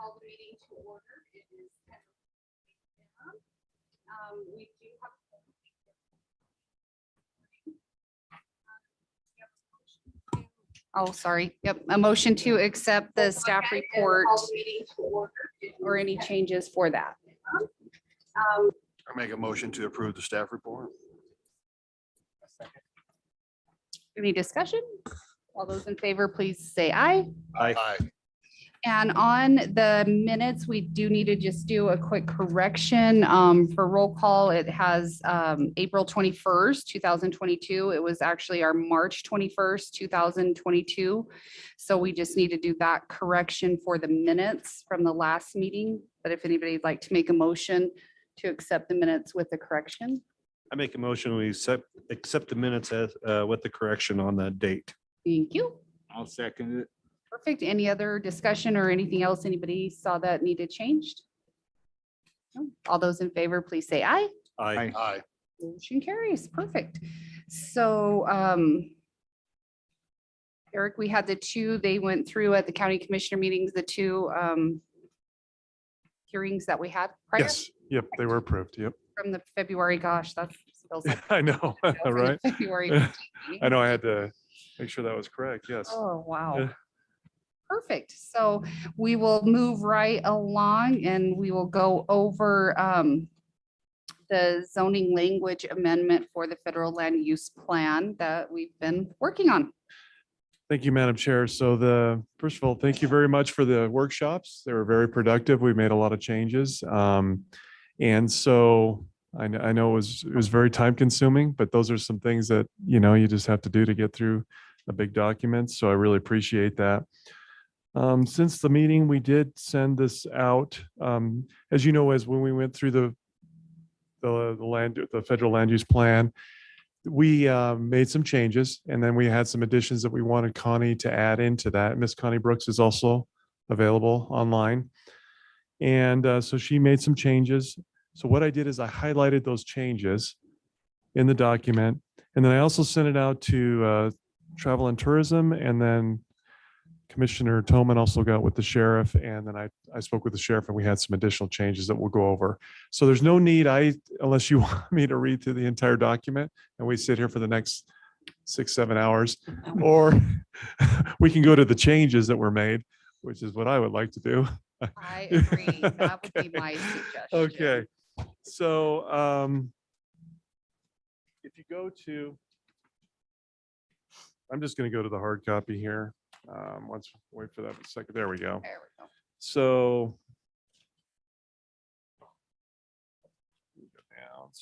call the meeting to order. It is 10 a.m. We do have sorry. Yep. A motion to accept the staff report or any changes for that. I make a motion to approve the staff report. Any discussion? All those in favor, please say aye. Aye. And on the minutes, we do need to just do a quick correction for roll call. It has April 21st, 2022. It was actually our March 21st, 2022. So we just need to do that correction for the minutes from the last meeting. But if anybody'd like to make a motion to accept the minutes with the correction. I make a motion, we accept the minutes as with the correction on that date. Thank you. I'll second it. Perfect. Any other discussion or anything else anybody saw that needed changed? No? All those in favor, please say aye. Aye. Aye. Motion carries. Perfect. So, Eric, we had the two, they went through at the county commissioner meetings, the two hearings that we had prior Yes, yep, they were approved, yep. from the February. Gosh, that feels like I know, from the right? February 15th meeting. I know, I had to make sure that was correct, yes. Oh, wow. Yeah. Perfect. So we will move right along and we will go over the zoning language amendment for the federal land use plan that we've been working on. Thank you, Madam Chair. So first of all, thank you very much for the workshops. They were very productive. We made a lot of changes. And so I know it was very time consuming, but those are some things that, you just have to do to get through a big document. So I really appreciate that. Since the meeting, we did send this out. As you know, as when we went through the federal land use plan, we made some changes, and then we had some additions that we wanted Connie to add into that. Miss Connie Brooks is also available online. And so she made some changes. So what I did is I highlighted those changes in the document. And then I also sent it out to Travel and Tourism, and then Commissioner Toman also got with the sheriff, and then I spoke with the sheriff, and we had some additional changes that we'll go over. So there's no need, unless you want me to read through the entire document and we sit here for the next 6-7 hours, or we can go to the changes that were made, which is what I would like to do. I agree. That would be my suggestion. Okay. So if you go to, I'm just going to go to the hard copy here. Wait for that a second. There we go. There we go. So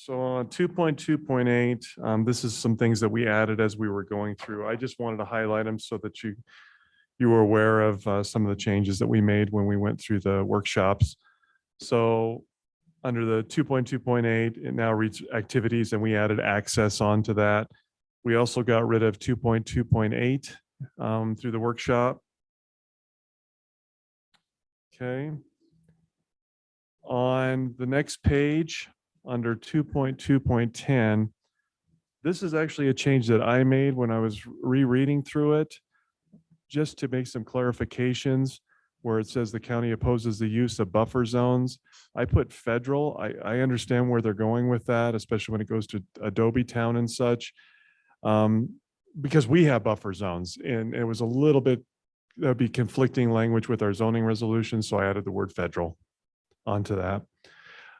on 2.2.8, this is some things that we added as we were going through. I just wanted to highlight them so that you were aware of some of the changes that we made when we went through the workshops. So under the 2.2.8, it now reads activities, and we added access onto that. We also got rid of 2.2.8 through the workshop. Okay. On the next page, under 2.2.10, this is actually a change that I made when I was rereading through it, just to make some clarifications where it says the county opposes the use of buffer zones. I put federal. I understand where they're going with that, especially when it goes to Adobe Town and such. Because we have buffer zones, and it was a little bit, that'd be conflicting language with our zoning resolution. So I added the word federal onto that.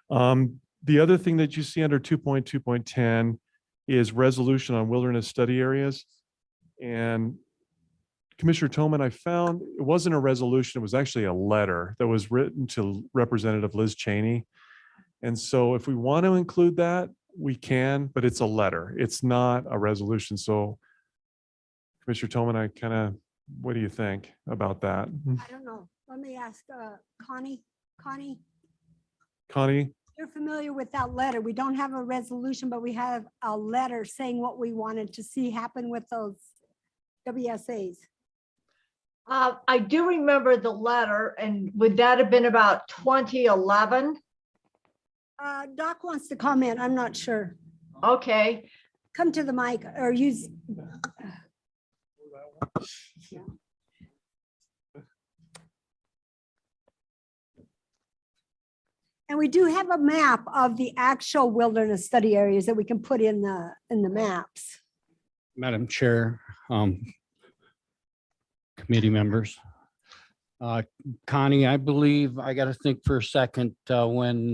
The other thing that you see under 2.2.10 is resolution on wilderness study areas. And Commissioner Toman, I found it wasn't a resolution. It was actually a letter that was written to Representative Liz Cheney. And so if we want to include that, we can, but it's a letter. It's not a resolution. So Commissioner Toman, what do you think about that? I don't know. Let me ask Connie. Connie? You're familiar with that letter. We don't have a resolution, but we have a letter saying what we wanted to see happen with those WSAs. I do remember the letter, and would that have been about 2011? Doc wants to comment. I'm not sure. Okay. Come to the mic or use. And we do have a map of the actual wilderness study areas that we can put in the maps. Madam Chair, committee members. Connie, I believe, I got to think for a second, when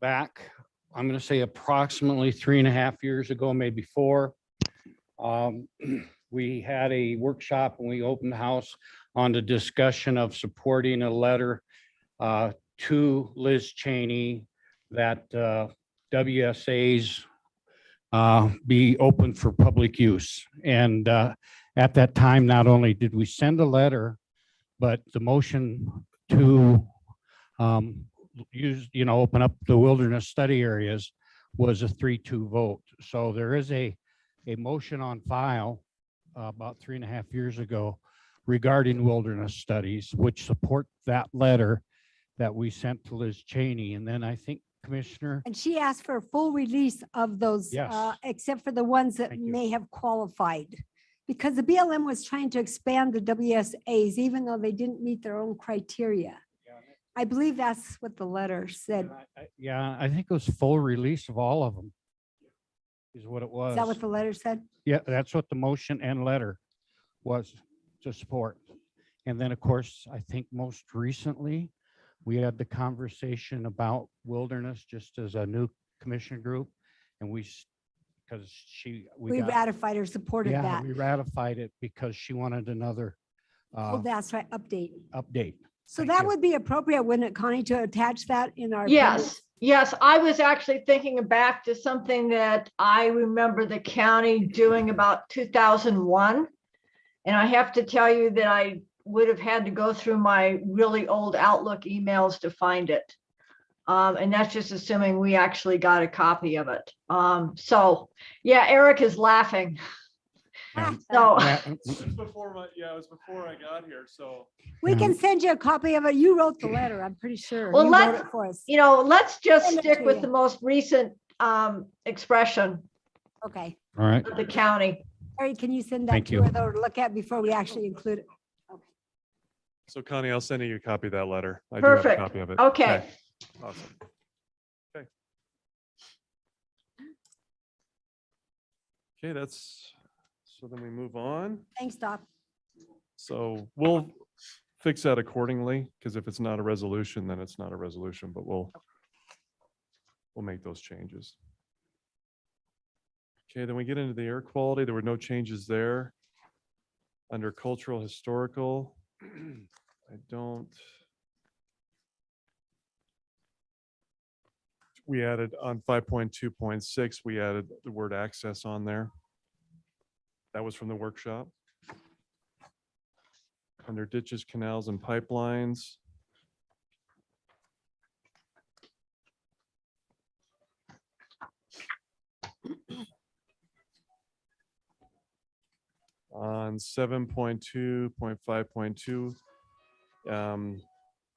back, I'm going to say approximately 3.5 years ago, maybe 4, we had a workshop and we opened the house on the discussion of supporting a letter to Liz Cheney that WSAs be open for public use. And at that time, not only did we send a letter, but the motion to open up the wilderness study areas was a 3-2 vote. So there is a motion on file about 3.5 years ago regarding wilderness studies, which support that letter that we sent to Liz Cheney. And then I think Commissioner, And she asked for a full release of those, Yes. except for the ones that Thank you. may have qualified. Because the BLM was trying to expand the WSAs, even though they didn't meet their own criteria. I believe that's what the letter said. yeah, I think it was full release of all of them is what it was. Is that what the letter said? Yeah, that's what the motion and letter was to support. And then, of course, I think most recently, we had the conversation about wilderness just as a new commission group. And we We ratified or supported yeah, that. we ratified it because she wanted another Oh, that's right, update. update. So Thank that you. would be appropriate, wouldn't it, Connie, to attach that in our? Yes, appendix? yes, I was actually thinking back to something that I remember the county doing about 2001. And I have to tell you that I would have had to go through my really old Outlook emails to find it. And that's just assuming we actually got a copy of it. So, yeah, Eric is laughing. Yeah. So, Yeah, It was before I got here, so. We can send you a copy of it. You wrote the letter, I'm pretty sure. Well, You wrote let's- it for us. let's just Send it stick to with you. the most recent expression Okay. All right. of the county. Harry, can you send that Thank to you. her though, to look at before we actually include it? So Connie, I'll send you a copy of that letter. I do have a Perfect. copy of it. Okay. Awesome. Okay. Okay, so then we move on. Thanks, Doc. So we'll fix that accordingly, because if it's not a resolution, then it's not a resolution, but we'll make those changes. Okay, then we get into the air quality. There were no changes there. Under cultural historical, we added on 5.2.6, we added the word access on there. That was from the workshop. Under ditches, canals, and pipelines. On 7.2.5.2,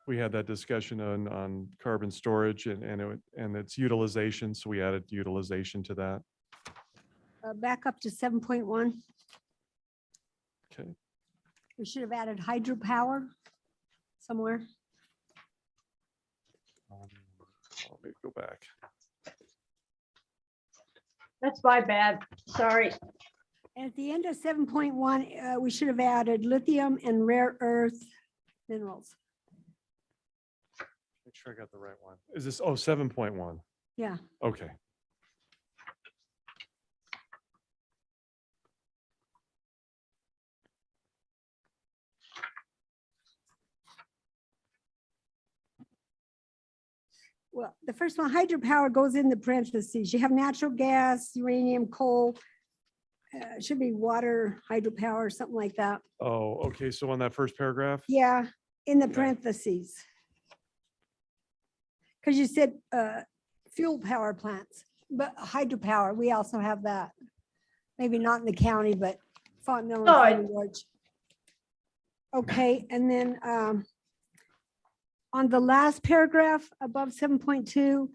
we had that discussion on carbon storage and its utilization, so we added utilization to that. Back up to 7.1. Okay. We should have added hydropower somewhere. Let me go back. That's my bad. Sorry. At the end of 7.1, we should have added lithium and rare earth minerals. Make sure I got the right one. Is this, 7.1? Yeah. Okay. Well, the first one, hydropower, goes in the parentheses. You have natural gas, uranium, coal. Should be water, hydropower, something like that. Oh, okay. So on that first paragraph? Yeah, in the Okay. parentheses. Because you said fuel power plants, but hydropower, we also have that. Maybe not in the county, but Font Mill and No, St. George. Okay, and then on the last paragraph above 7.2,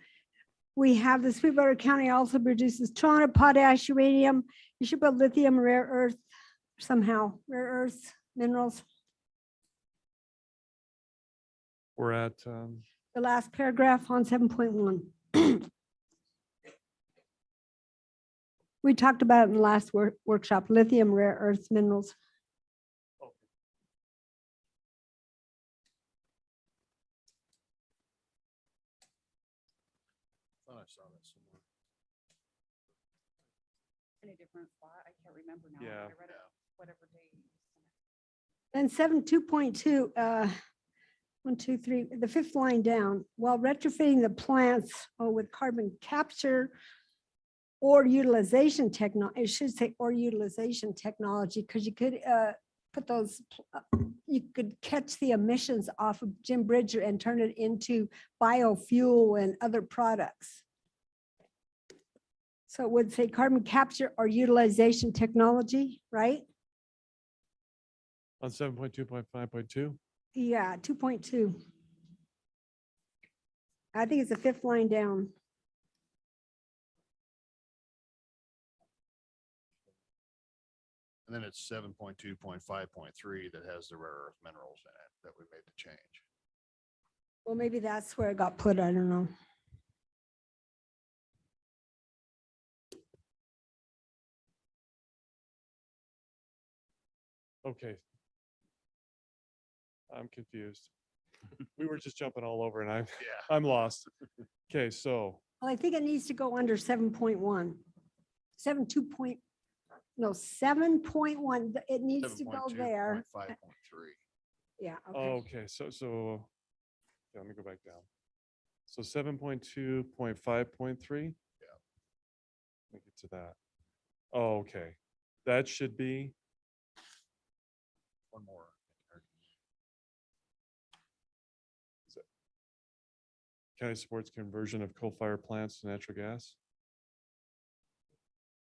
we have the Sweetwater County also produces trona, potash, uranium. You should put lithium, rare earth somehow, rare earths, minerals. We're at, The last paragraph on 7.1. We talked about it in the last workshop, lithium, rare earths, minerals. Thought I saw that somewhere. In a different spot. I can't remember now. Yeah. I read it whatever day. And 7.2.2, 1, 2, 3, the fifth line down, while retrofitting the plants with carbon capture or utilization technology, it should say or utilization technology, because you could put those, you could catch the emissions off of Jim Bridger and turn it into biofuel and other products. So it would say carbon capture or utilization technology, right? on 7.2.5.2. Yeah, 2.2. I think it's the fifth line down. And then it's 7.2.5.3 that has the rare earth minerals in it that we made the change. Well, maybe that's where it got put. I don't know. Okay. I'm confused. We were just jumping all over and Yeah. I'm lost. Okay, so Well, I think it needs to go under 7.1. 7.2. No, 7.1. It needs to go there. 7.2.5.3. Yeah. oh, Okay. okay, so okay, let me go back down. So 7.2.5.3. Yeah. Let me get to that. Oh, okay. That should be, One more. county supports conversion of coal-fired plants to natural gas.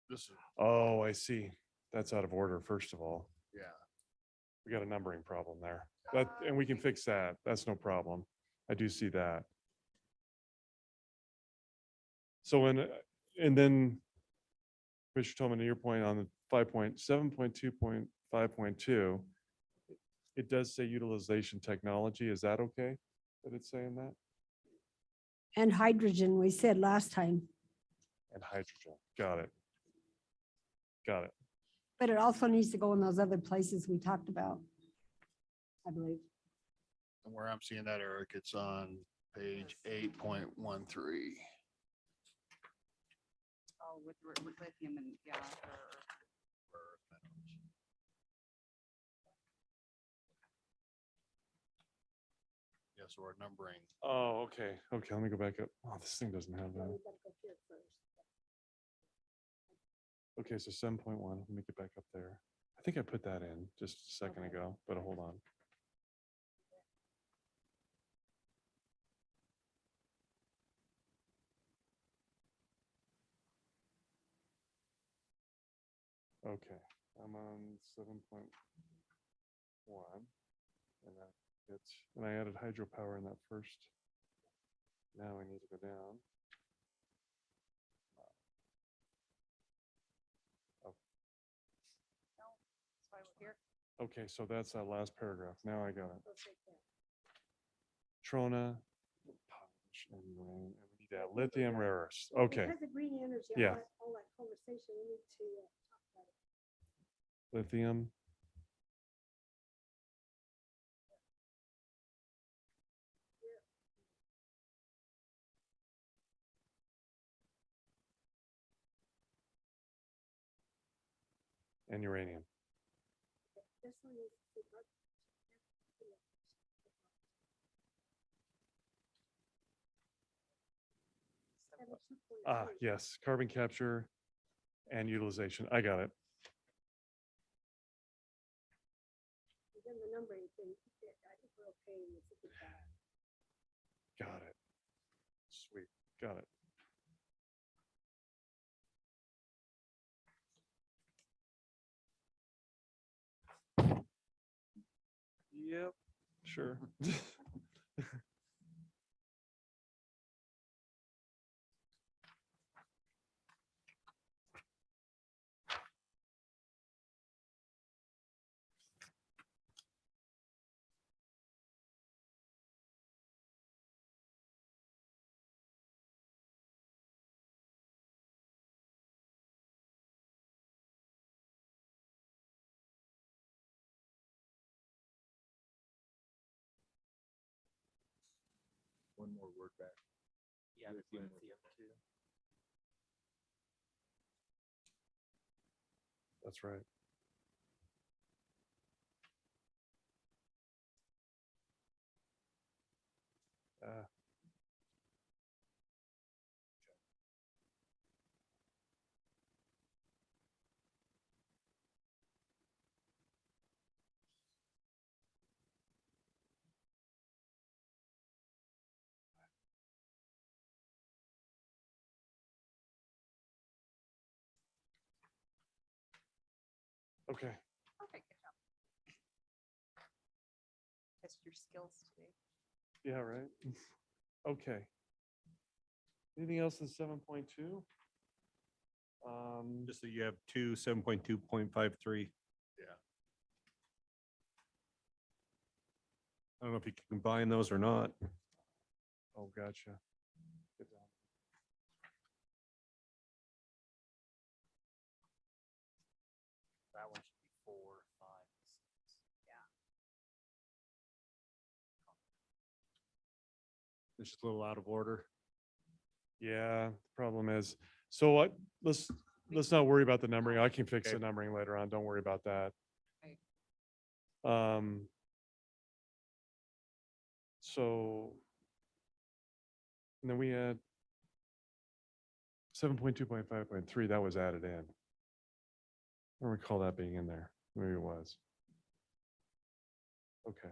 This is, Oh, I see. That's out of order, first of all. yeah. We got a numbering problem there. And we can fix that. That's no problem. I do see that. So and then, Mr. Tolman, to your point on the 5.7.2.5.2, it does say utilization technology. Is that okay that it's saying that? And hydrogen, we said last time, And hydrogen. Got it. Got it. but it also needs to go in those other places we talked about, I believe. And where I'm seeing that, Eric, it's on page 8.13. Oh, with lithium and, yeah. Yeah, so we're numbering. Oh, okay. Okay, let me go back up. Oh, this thing doesn't have that. Okay, so 7.1, let me get back up there. I think I put that in just a second ago, but hold on. Okay, I'm on 7.1. And I added hydropower in that first. Now I need to go down. That's why we're here. Okay, so that's that last paragraph. Now I got it. Trona. Potash, and uranium, and we need that lithium rare earths. Okay, Because of green energy, Yeah. all that conversation, we need to talk about it. lithium. And uranium. This one is the dark- Ah, yes, carbon capture and utilization. I got it. Then the numbering thing, I think we're okay with that. Got it. Sweet. Got it. Yep, sure. one more word back. Yeah, Lithium. too. That's right. Okay. Perfect. Good job. Test your skills today. Yeah, right. Okay. Anything else in 7.2? Just that you have 7.2.53. Yeah. I don't know if you can combine those or not. Oh, gotcha. Good job. That one should be 4, 5, 6. It's just a little out of order. Yeah, the problem is, so what, let's not worry about the numbering. I can fix the Okay. numbering later on. Don't worry about that. Okay. So. And then we had 7.2.5.3, that was added in. I don't recall that being in there. Maybe it was. Okay.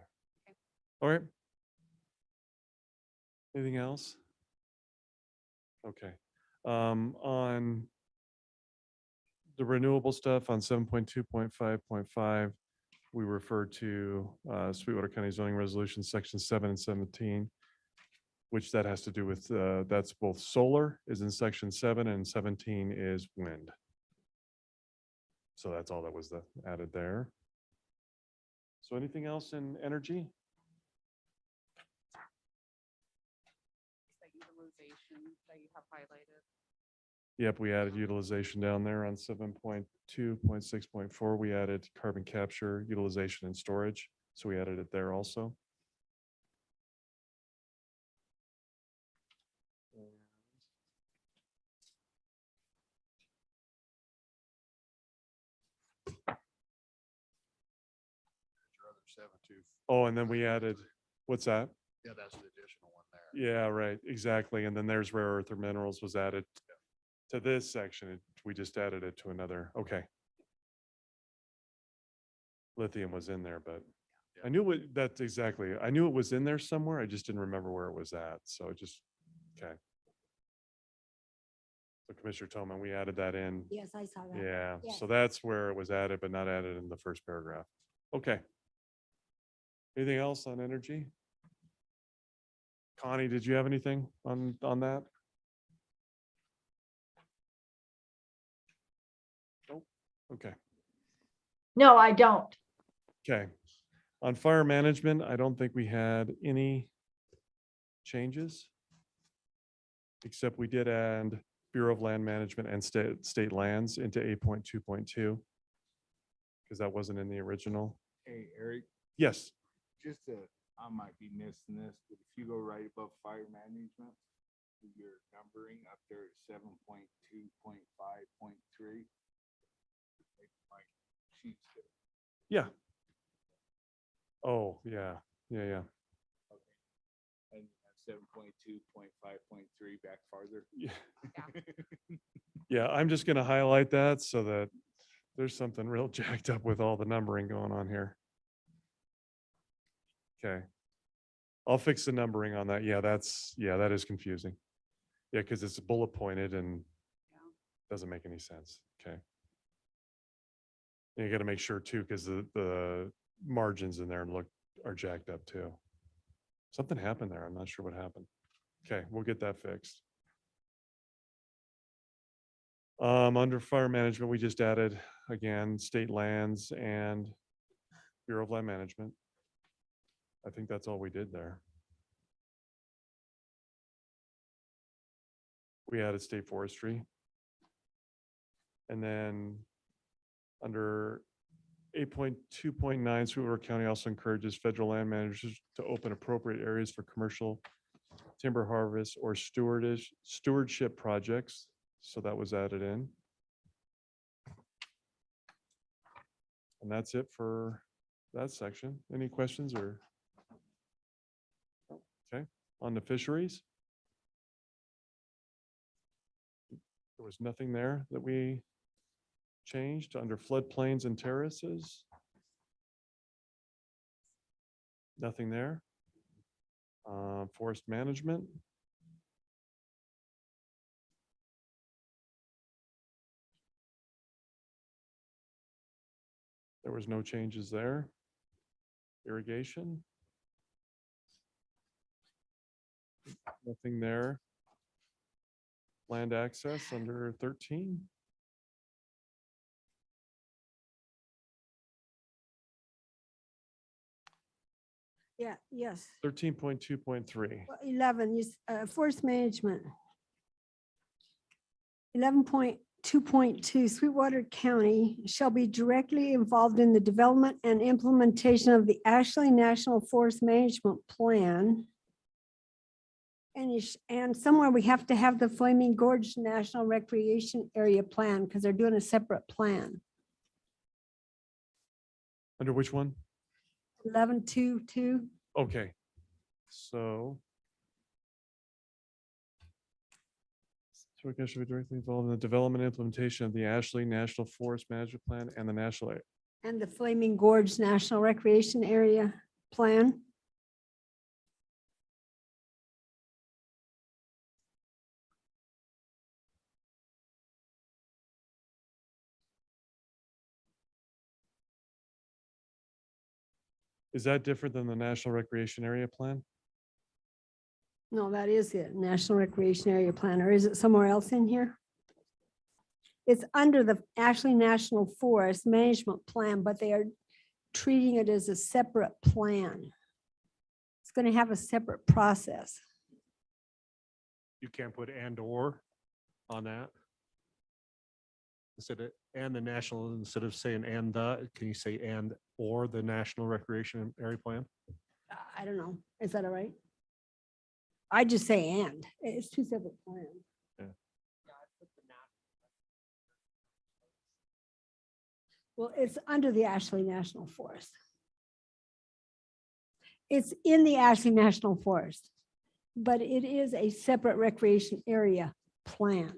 All right. Anything else? Okay. On the renewable stuff on 7.2.5.5, we refer to Sweetwater County zoning resolution section 7 and 17, which that has to do with, that's both solar is in section 7 and 17 is wind. So that's all that was added there. So anything else in energy? That utilization that you have highlighted. Yep, we added utilization down there on 7.2.6.4. We added carbon capture, utilization and storage. So we added it there also. Your other 7.2. Oh, and then we added, what's that? Yeah, that's the additional one there. Yeah, right, exactly. And then there's rare earth or minerals was added to this section. We just added it to another, okay. Lithium was in there, but I knew that's exactly, I knew it was in there somewhere. I just didn't remember where it was at. So it just, okay. So Commissioner Tomlin, we added that in. Yes, I saw that. Yeah, Yes. so that's where it was added, but not added in the first paragraph. Okay. Anything else on energy? Connie, did you have anything on that? Nope. Okay. No, I don't. Okay. On fire management, I don't think we had any changes. Except we did add Bureau of Land Management and state lands into 8.2.2. Because that wasn't in the original. Hey, Eric, Yes. I might be missing this, but if you go right above fire management, your numbering up there at 7.2.5.3. My sheets there. Yeah. Oh, yeah. Yeah. And 7.2.5.3 back farther. Yeah. Yeah, I'm just going to highlight that so that there's something real jacked up with all the numbering going on here. Okay. I'll fix the numbering on that. Yeah, that is confusing. Yeah, because it's bullet pointed and doesn't make any sense. Okay. And you got to make sure too, because the margins in there are jacked up too. Something happened there. I'm not sure what happened. Okay, we'll get that fixed. Under fire management, we just added again state lands and Bureau of Land Management. I think that's all we did there. We added state forestry. And then under 8.2.9, Sweetwater County also encourages federal land managers to open appropriate areas for commercial timber harvest or stewardship projects. So that was added in. And that's it for that section. Any questions or? Okay, on the fisheries. There was nothing there that we changed under floodplains and terraces. Nothing there. Forest management. There was no changes there. Irrigation. Nothing there. Land access under 13. Yeah, yes. 13.2.3. 11, forest management. 11.2.2, Sweetwater County shall be directly involved in the development and implementation of the Ashley National Forest Management Plan. And somewhere we have to have the Flaming Gorge National Recreation Area Plan because they're doing a separate plan. Under which one? 11.2.2. Okay. So. Sweetwater should be directly involved in the development and implementation of the Ashley National Forest Management Plan and the National. And the Flaming Gorge National Recreation Area Plan. Is that different than the National Recreation Area Plan? No, that is it, National Recreation Area Plan, or is it somewhere else in here? It's under the Ashley National Forest Management Plan, but they are treating it as a separate plan. It's going to have a separate process. You can't put and or on that. Instead of, and the national, instead of saying and the, can you say and or the National Recreation Area Plan? I don't know. Is that all right? I just say and. It's two separate plans. Well, it's under the Ashley National Forest. It's in the Ashley National Forest, but it is a separate recreation area plan.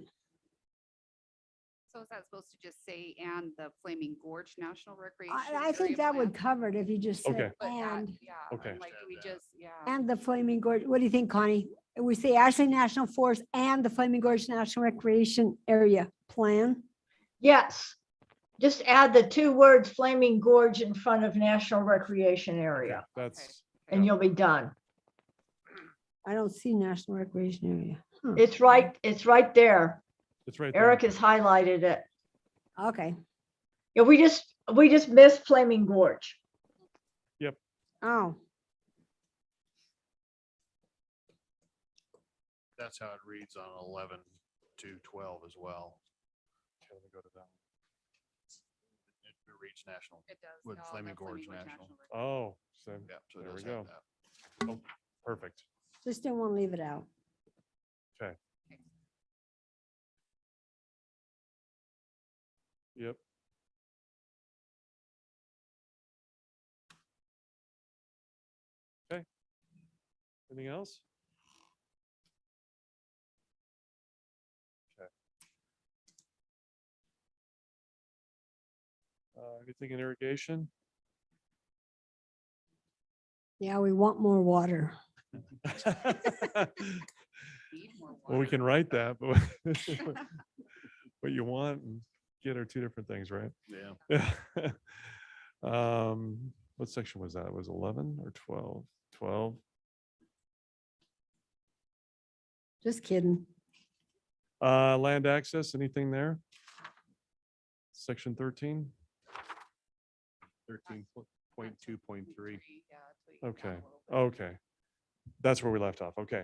So is that supposed to just say and the Flaming Gorge National Recreation? I think Area that Plan? would cover it if you just Okay. said But that, and. yeah. Okay. I'm like, do we just, yeah. And the Flaming Gorge, what do you think, Connie? We say Ashley National Forest and the Flaming Gorge National Recreation Area Plan. Yes. Just add the two words Flaming Gorge in front of National Recreation Area That's, and you'll be done. I don't see National Recreation Area. Huh. It's right there. it's right there. Eric has highlighted it. Okay. Yeah, we just missed Flaming Gorge. Oh, That's how it reads on 11 to 12 as well. Okay, let me go to that. It reads national. It does. With no, Flaming the Gorge Gorge National. Recreation. Oh, so Yeah, so it there we does have go. that. Perfect. just didn't want to leave it out. Yep. Okay. Anything else? Okay. Anything in irrigation? Yeah, we want more water. Need more Well, we water. can write that, but what you want and get are two different things, right? Yeah. What section was that? It was 11 or 12? 12. Just kidding. Land access, anything there? Section 13? 13.2.3. Yeah, that's what you got Okay. a little bit. Okay. That's where we left off. Okay.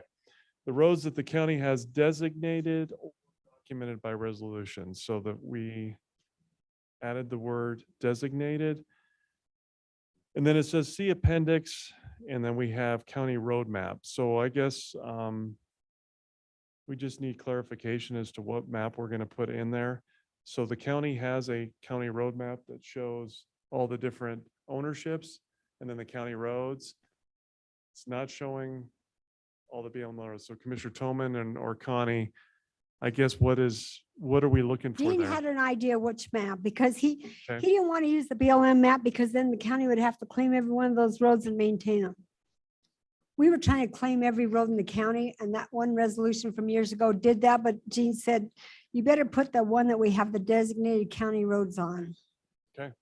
The roads that the county has designated or documented by resolution, so that we added the word designated. And then it says, see appendix and then we have county roadmap. So I guess we just need clarification as to what map we're going to put in there. So the county has a county roadmap that shows all the different ownerships and then the county roads. It's not showing all the BLM roads. So Commissioner Toman and or Connie, I guess what are we looking for Dean there? had an idea which map, because he Okay. didn't want to use the BLM map because then the county would have to claim every one of those roads and maintain them. We were trying to claim every road in the county, and that one resolution from years ago did that, but Gene said, you better put the one that we have the designated county roads on. That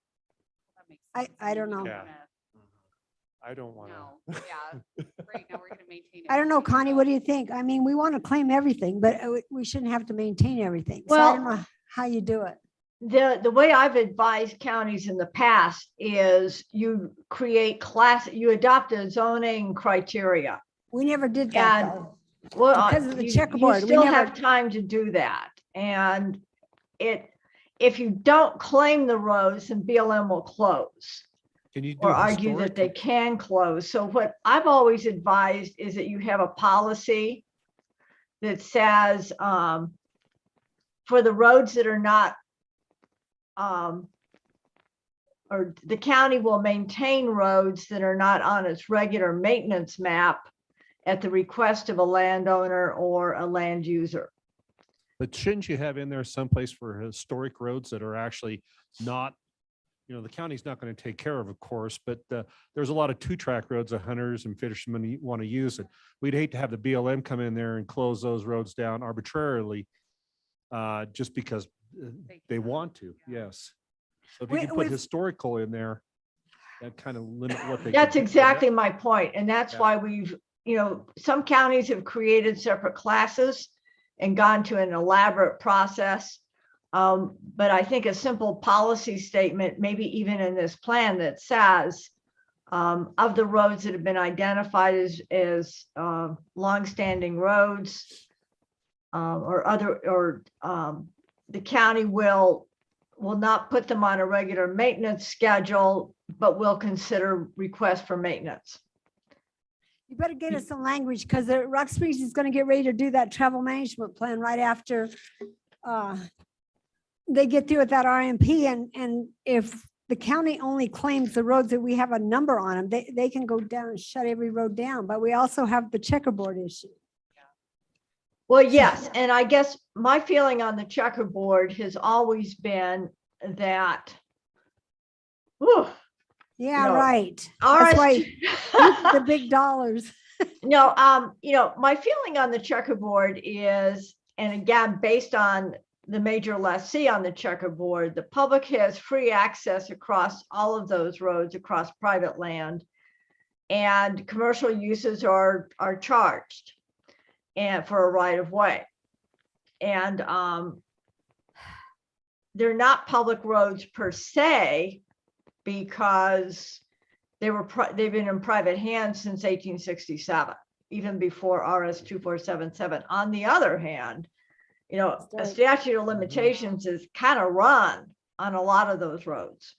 makes I- sense. I don't know. We're Yeah. gonna- I don't want No, to. yeah, right now we're gonna maintain. I don't know, everything. Connie, what do you think? I mean, we want to claim everything, but we shouldn't have to maintain everything. So I don't Well- know how you do it. The way I've advised counties in the past is you create you adopt a zoning criteria. We never did that And- though. Well, Because of the you checkerboard, we still never- have time to do that. And if you don't claim the roads, then BLM will close Can you do or argue that they historic? can close. So what I've always advised is that you have a policy that says for the roads that are not or the county will maintain roads that are not on its regular maintenance map at the request of a landowner or a land user. But shouldn't you have in there someplace for historic roads that are actually not, the county's not going to take care of course, but there's a lot of 2-track roads that hunters and fishermen want to use. And we'd hate to have the BLM come in there and close those roads down arbitrarily just because they want to, Yeah. yes. So if you could put With- historical in there, that kind of limit what they. That's could do. exactly my point. And that's Yeah. why some counties have created separate classes and gone to an elaborate process. But I think a simple policy statement, maybe even in this plan that says of the roads that have been identified as longstanding roads the county will not put them on a regular maintenance schedule, but will consider requests for maintenance. You better get us some language, because Rock Springs is going to get ready to do that travel management plan right after they get through with that RMP. And if the county only claims the roads that we have a number on them, they can go down and shut every road down. But we also have the checkerboard issue. Well, yes, and I guess my feeling on the checkerboard has always been that, whew, Yeah, No. right. That's why RS the big dollars. No, my feeling on the checkerboard is, and again, based on the major lessee on the checkerboard, the public has free access across all of those roads across private land. And commercial uses are charged and for a right of way. And they're not public roads per se, because they've been in private hands since 1867, even before RS 2477. On the other hand, a statute of limitations is kind of run on a lot of those roads.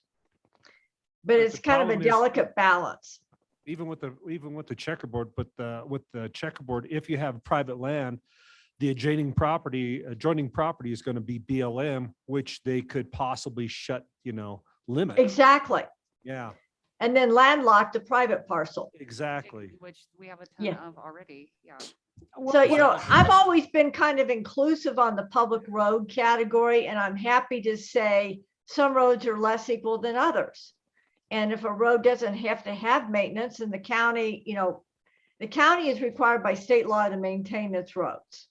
But But it's the kind of a problem is- delicate balance. Even with the checkerboard, but with the checkerboard, if you have private land, the adjoining property is going to be BLM, which they could possibly shut, limit. Exactly. Yeah, And then landlock the private parcel. exactly. Which we have a ton Yeah. of already, yeah. So, I've always been kind of inclusive on the public road category, and I'm happy to say some roads are less equal than others. And if a road doesn't have to have maintenance, and the county is required by state law to maintain its roads.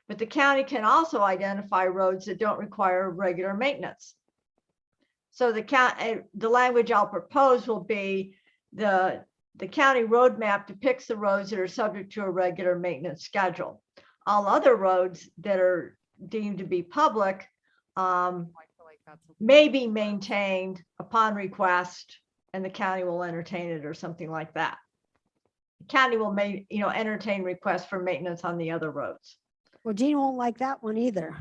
But the county can also identify roads that don't require regular maintenance. So the language I'll propose will be the county roadmap depicts the roads that are subject to a regular maintenance schedule. All other roads that are deemed to be public I feel like that's a- may be maintained upon request, and the county will entertain it or something like that. The county will entertain requests for maintenance on the other roads. Well, Gene won't like that one either.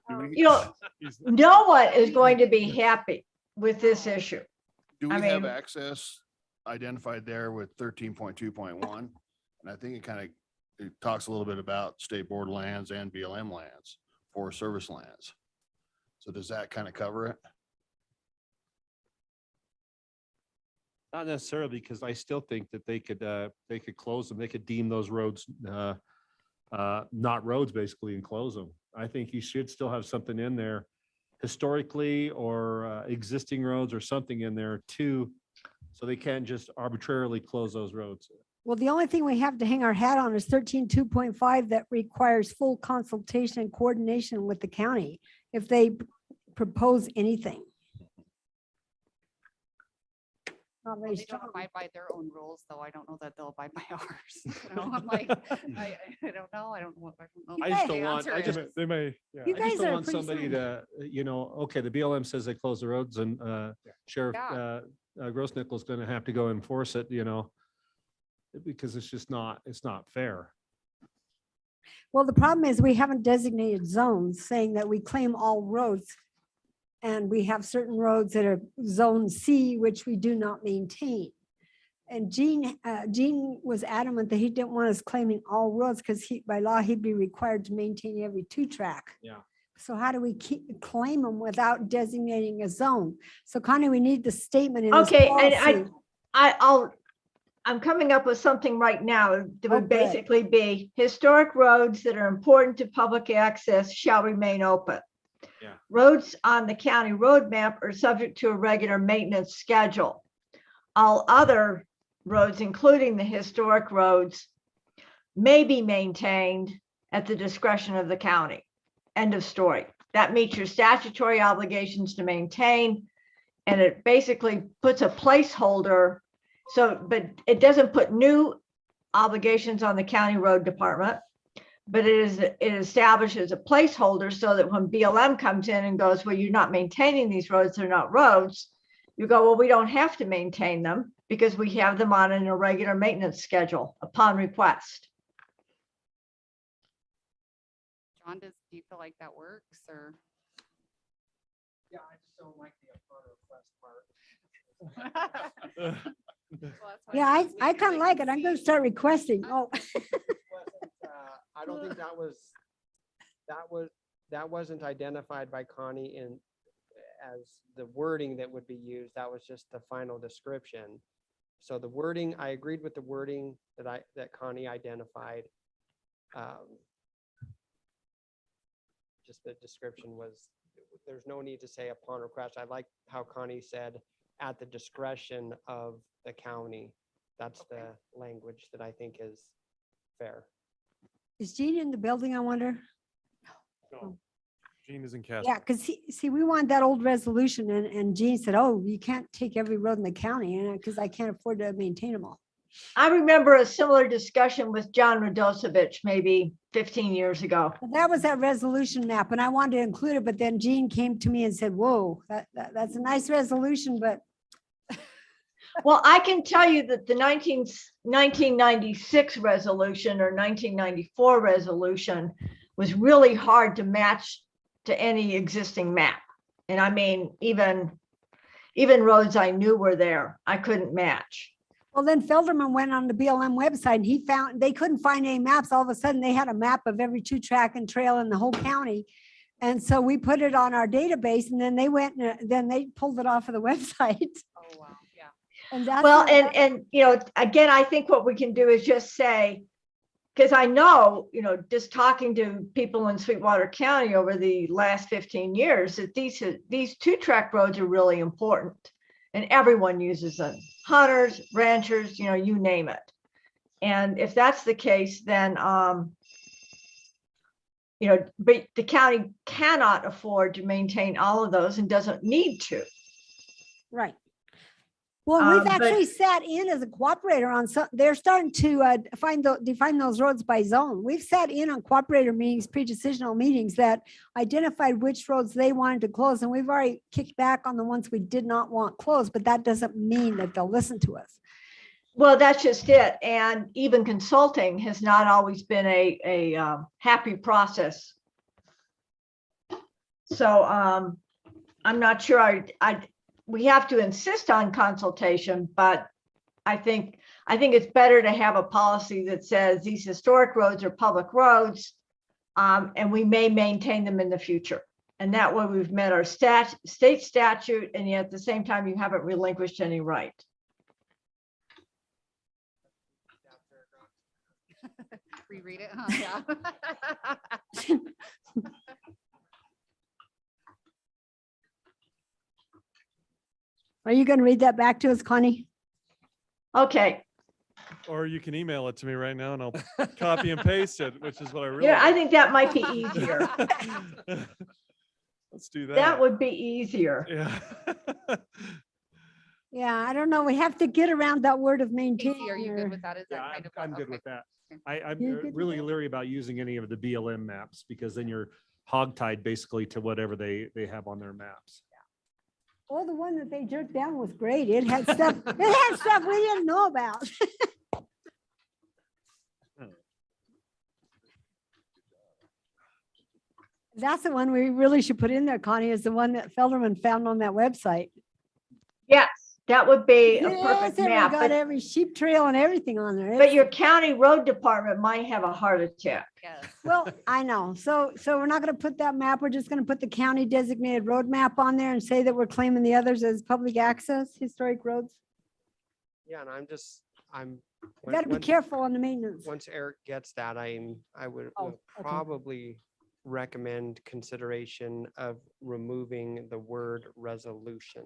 No one is going to be happy with this issue. Do I we have mean- access identified there with 13.2.1. And I think it talks a little bit about state board lands and BLM lands, Forest Service lands. So does that kind of cover it? Not necessarily, because I still think that they could close them. They could deem those roads not roads basically and close them. I think you should still have something in there historically or existing roads or something in there too. So they can't just arbitrarily close those roads. Well, the only thing we have to hang our hat on is 13.2.5 that requires full consultation and coordination with the county if they propose anything. Not very They don't strong. abide by their own rules, though. I don't know that they'll abide by ours. You know, I'm like, I don't know. I don't know. I just what don't the want, answer I just, is. They may, yeah. You I just guys don't are want pretty somebody smart. to, okay, the BLM says they close the roads and Sheriff Yeah. Grossnickel's going to have to go enforce it, because it's just not, it's not fair. Well, the problem is we haven't designated zones saying that we claim all roads. And we have certain roads that are zone C, which we do not maintain. And Gene was adamant that he didn't want us claiming all roads because by law, he'd be required to maintain every 2-track. Yeah. So how do we claim them without designating a zone? So Connie, we need the statement in this Okay, and policy. I'm coming up with something right now that Oh, would good. basically be historic roads that are important to public access shall remain open. Yeah. Roads on the county road map are subject to a regular maintenance schedule. All other roads, including the historic roads, may be maintained at the discretion of the county. End of story. That meets your statutory obligations to maintain, and it basically puts a placeholder. So, but it doesn't put new obligations on the county road department, but it establishes a placeholder so that when BLM comes in and goes, well, you're not maintaining these roads, they're not roads. You go, well, we don't have to maintain them because we have them on an irregular maintenance schedule upon request. John, do you feel like that works or? Yeah, I just don't like the upon request part. Well, that's why Yeah, it's I because kind of like it. I'm going to start requesting. Oh, I don't think that wasn't identified by Connie as the wording that would be used. That was just the final description. So the wording, I agreed with the wording that Connie identified. Just the description was, there's no need to say upon request. I like how Connie said at the discretion of the county. That's the language that I think is fair. is Gene in the building, I wonder? No. Gene is in Casper. Yeah, because see, we want that old resolution and Gene said, oh, you can't take every road in the county because I can't afford to maintain them all. I remember a similar discussion with John Radosevich maybe 15 years ago. Well, that was that resolution map and I wanted to include it, but then Gene came to me and said, whoa, that's a nice resolution, but Well, I can tell you that the 1996 resolution or 1994 resolution was really hard to match to any existing map. And I mean, even roads I knew were there, I couldn't match. well, then Felderman went on the BLM website and he found, they couldn't find any maps. All of a sudden they had a map of every 2-track and trail in the whole county. And so we put it on our database and then they went and then they pulled it off of the website. Oh, wow, yeah. And that's Well, how- and again, I think what we can do is just say, because I know, just talking to people in Sweetwater County over the last 15 years, that these 2-track roads are really important and everyone uses them. Hunters, ranchers, you name it. And if that's the case, then, but the county cannot afford to maintain all of those and doesn't need to. right. Well, we've but- actually sat in as a cooperator on some, they're starting to define those roads by zone. We've sat in on cooperator meetings, pre-decisional meetings that identified which roads they wanted to close. And we've already kicked back on the ones we did not want closed, but that doesn't mean that they'll listen to us. Well, that's just it. And even consulting has not always been a happy process. So I'm not sure we have to insist on consultation, but I think it's better to have a policy that says these historic roads are public roads, and we may maintain them in the future. And that way we've met our state statute, and yet at the same time, you haven't relinquished any right. Reread it, huh? Yeah. Are you going to read that back to us, Connie? Okay, Or you can email it to me right now and I'll copy and paste it, which is what I really. yeah, I think that might be easier. Let's do that. That would be easier. Yeah. Yeah, I don't know. We have to get around that word of maintain. Casey, are you good with that? Is Yeah, that kind of? I'm good okay. with that. Okay. I'm You're good with really that? leery about using any of the BLM maps because then you're hogtied basically to whatever they have on their maps. Oh, the one that they jerked down was great. It had stuff, it had stuff we didn't know about. That's the one we really should put in there, Connie, is the one that Felderman found on that website. Yes, that would be a Yes, perfect and we map, got every sheep trail and everything on there. but It's- your county road department might have a heart attack. Yes. Well, I know. So we're not going to put that map. We're just going to put the county designated road map on there and say that we're claiming the others as public access, historic roads. Yeah, and I'm. You got to be careful on the maintenance. Once Eric gets that, I would Oh, would okay. probably recommend consideration of removing the word resolution.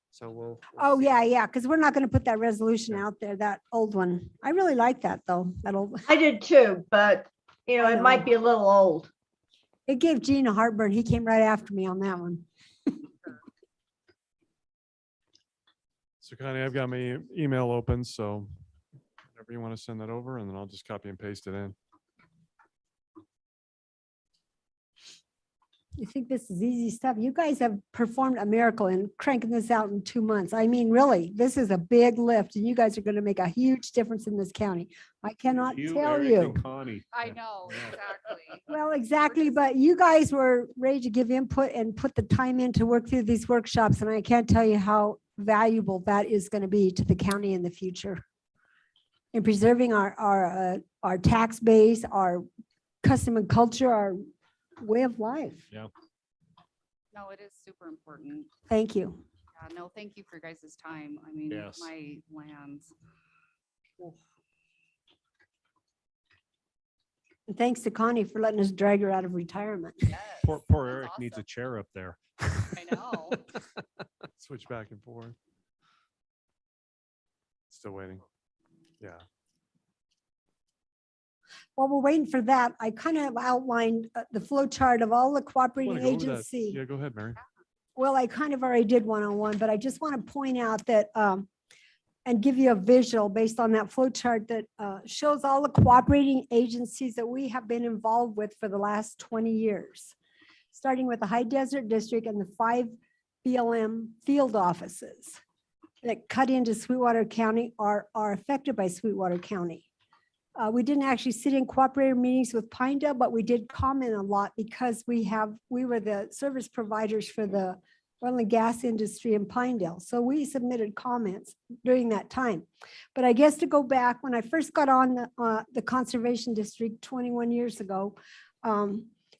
So we'll. Oh, see. yeah, because we're not going to put that resolution out there, that old one. I really like that, though, that old. I did too, but I it know. might be a little old. It gave Gene a heartburn. He came right after me on that one. So Connie, I've got my email open, so whenever you want to send that over, and then I'll just copy and paste it in. You think this is easy stuff? You guys have performed a miracle in cranking this out in 2 months. I mean, really, this is a big lift and you guys are going to make a huge difference in this county. I cannot tell Eric, you. and Connie. I know, exactly. Well, exactly, but you guys were ready to give input and put the time in to work through these workshops, and I can't tell you how valuable that is going to be to the county in the future. In preserving our tax base, our custom and culture, our way of life. No, it is super important. Thank you. Yeah, no, thank you for your guys' time. I mean, Yes. my lands. Oof. And thanks to Connie for letting us drag her out of retirement. Yes, Poor that's Eric needs a awesome. chair up there. I know. Switch back and forth. Still waiting. Yeah. While we're waiting for that, I kind of outlined the flow chart of all the cooperating Wanna go over that? agency. Yeah, go ahead, Mary. Well, I kind of already did one-on-one, but I just want to point out that, and give you a visual based on that flow chart that shows all the cooperating agencies that we have been involved with for the last 20 years. Starting with the High Desert District and the 5 BLM field offices that cut into Sweetwater County are affected by Sweetwater County. We didn't actually sit in cooperative meetings with Pinedale, but we did comment a lot because we were the service providers for the oil and gas industry in Pinedale. So we submitted comments during that time. But I guess to go back, when I first got on the Conservation District 21 years ago,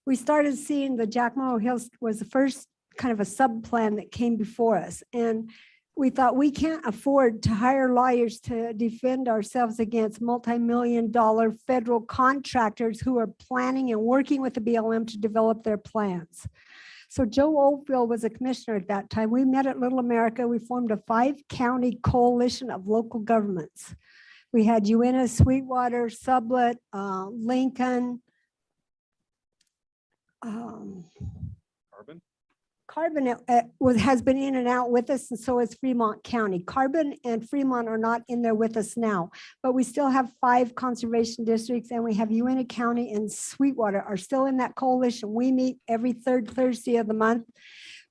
we started seeing the Jack Morrow Hills was the first kind of a sub-plan that came before us. And we thought we can't afford to hire lawyers to defend ourselves against multi-million-dollar federal contractors who are planning and working with the BLM to develop their plans. So Joe Oldfield was a commissioner at that time. We met at Little America. We formed a 5-county coalition of local governments. We had Uinta, Sweetwater, Sublette, Lincoln, Carbon has been in and out with us, and so is Fremont County. Carbon and Fremont are not in there with us now, but we still have 5 conservation districts, and we have Uinta County and Sweetwater are still in that coalition. We meet every 3rd Thursday of the month.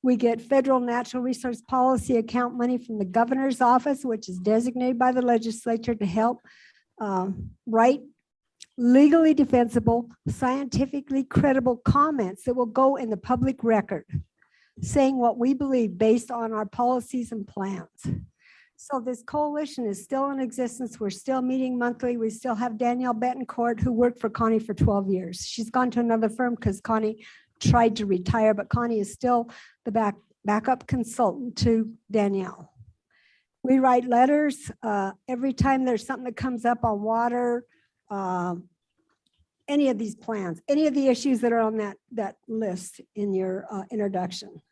We get federal natural resource policy account money from the governor's office, which is designated by the legislature to help write legally defensible, scientifically credible comments that will go in the public record, saying what we believe based on our policies and plans. So this coalition is still in existence. We're still meeting monthly. We still have Danielle Betancourt, who worked for Connie for 12 years. She's gone to another firm because Connie tried to retire, but Connie is still the backup consultant to Danielle. We write letters every time there's something that comes up on water, any of these plans, any of the issues that are on that list in your introduction.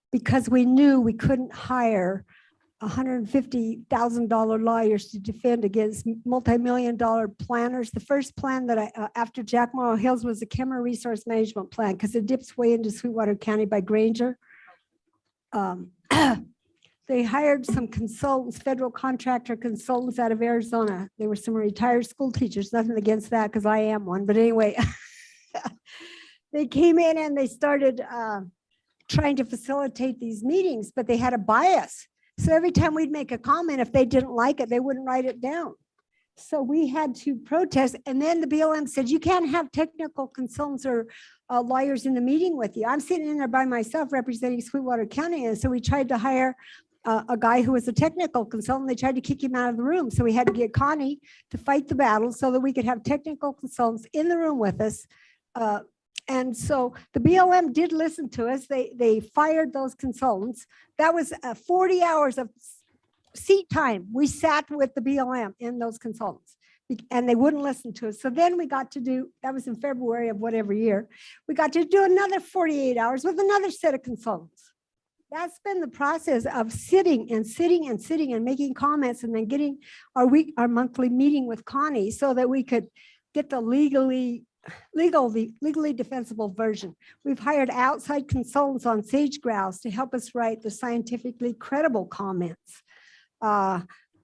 Because we knew we couldn't hire $150,000 lawyers to defend against multi-million-dollar planners. The first plan that I, after Jack Morrow Hills, was the Kemmer Resource Management Plan, because it dips way into Sweetwater County by Granger. They hired some consultants, federal contractor consultants out of Arizona. They were some retired school teachers, nothing against that because I am one. But anyway, they came in and they started trying to facilitate these meetings, but they had a bias. So every time we'd make a comment, if they didn't like it, they wouldn't write it down. So we had to protest. And then the BLM said, you can't have technical consultants or lawyers in the meeting with you. I'm sitting in there by myself representing Sweetwater County. And so we tried to hire a guy who was a technical consultant. They tried to kick him out of the room. So we had to get Connie to fight the battle so that we could have technical consultants in the room with us. And so the BLM did listen to us. They fired those consultants. That was 40 hours of seat time. We sat with the BLM and those consultants, and they wouldn't listen to us. So then we got to do, that was in February of whatever year, we got to do another 48 hours with another set of consultants. That's been the process of sitting and making comments, and then getting our monthly meeting with Connie so that we could get the legally defensible version. We've hired outside consultants on sage grouse to help us write the scientifically credible comments.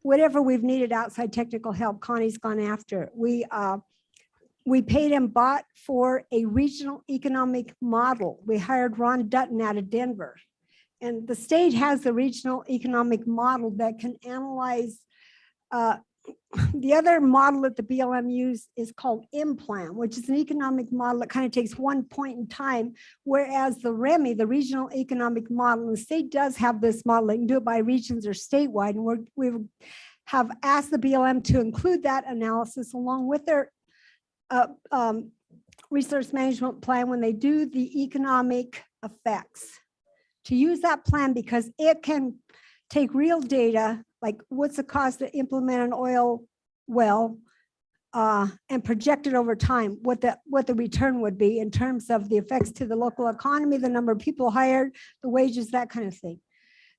Whatever we've needed outside technical help, Connie's gone after. We paid and bought for a regional economic model. We hired Ron Dutton out of Denver. And the state has the regional economic model that can analyze. The other model that the BLM used is called M-Plan, which is an economic model that kind of takes one point in time, whereas the REMI, the regional economic model, and the state does have this model. They can do it by regions or statewide. And we have asked the BLM to include that analysis along with their resource management plan when they do the economic effects, to use that plan because it can take real data, like what's the cost to implement an oil well, and project it over time, what the return would be in terms of the effects to the local economy, the number of people hired, the wages, that kind of thing.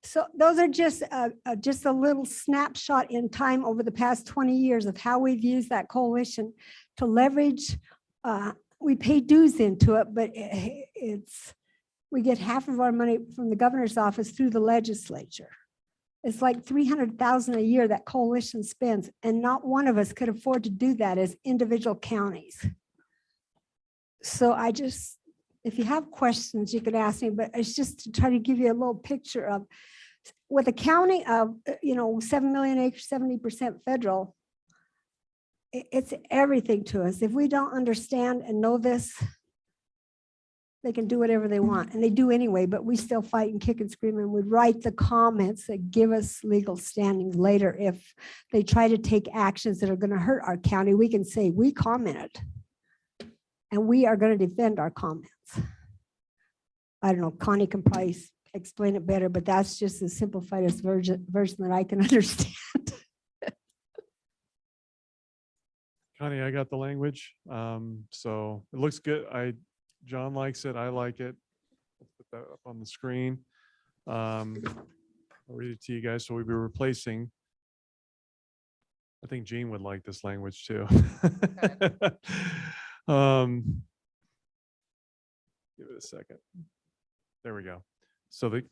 So those are just a little snapshot in time over the past 20 years of how we've used that coalition to leverage. We pay dues into it, but we get half of our money from the governor's office through the legislature. It's like $300,000 a year that coalition spends, and not one of us could afford to do that as individual counties. So if you have questions, you could ask me, but it's just to try to give you a little picture of with a county of 7 million acres, 70% federal. It's everything to us. If we don't understand and know this, they can do whatever they want, and they do anyway, but we still fight and kick and scream, and we write the comments that give us legal standing later. If they try to take actions that are going to hurt our county, we can say we commented and we are going to defend our comments. I don't know, Connie can probably explain it better, but that's just the simplified version that I can understand. Connie, I got the language. So it looks good. John likes it. I like it. Let's put that up on the screen. I'll read it to you guys. So we'll be replacing. I think Gene would like this language too. Give it a second. There we go. So it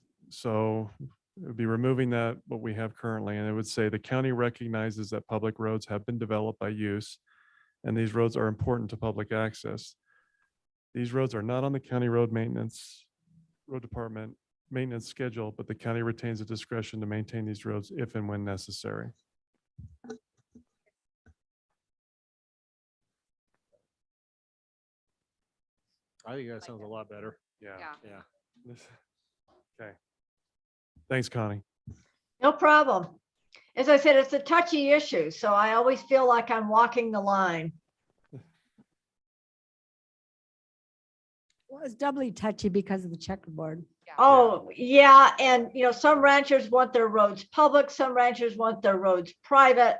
would be removing what we have currently, and it would say the county recognizes that public roads have been developed by use, and these roads are important to public access. These roads are not on the county road department maintenance schedule, but the county retains the discretion to maintain these roads if and when necessary. I think that sounds a lot better. Yeah. Yeah. Okay. Thanks, Connie. No problem. As I said, it's a touchy issue, so I always feel like I'm walking the line. Well, it's doubly touchy because of the checkerboard. Oh, yeah, and some ranchers want their roads public, some ranchers want their roads private.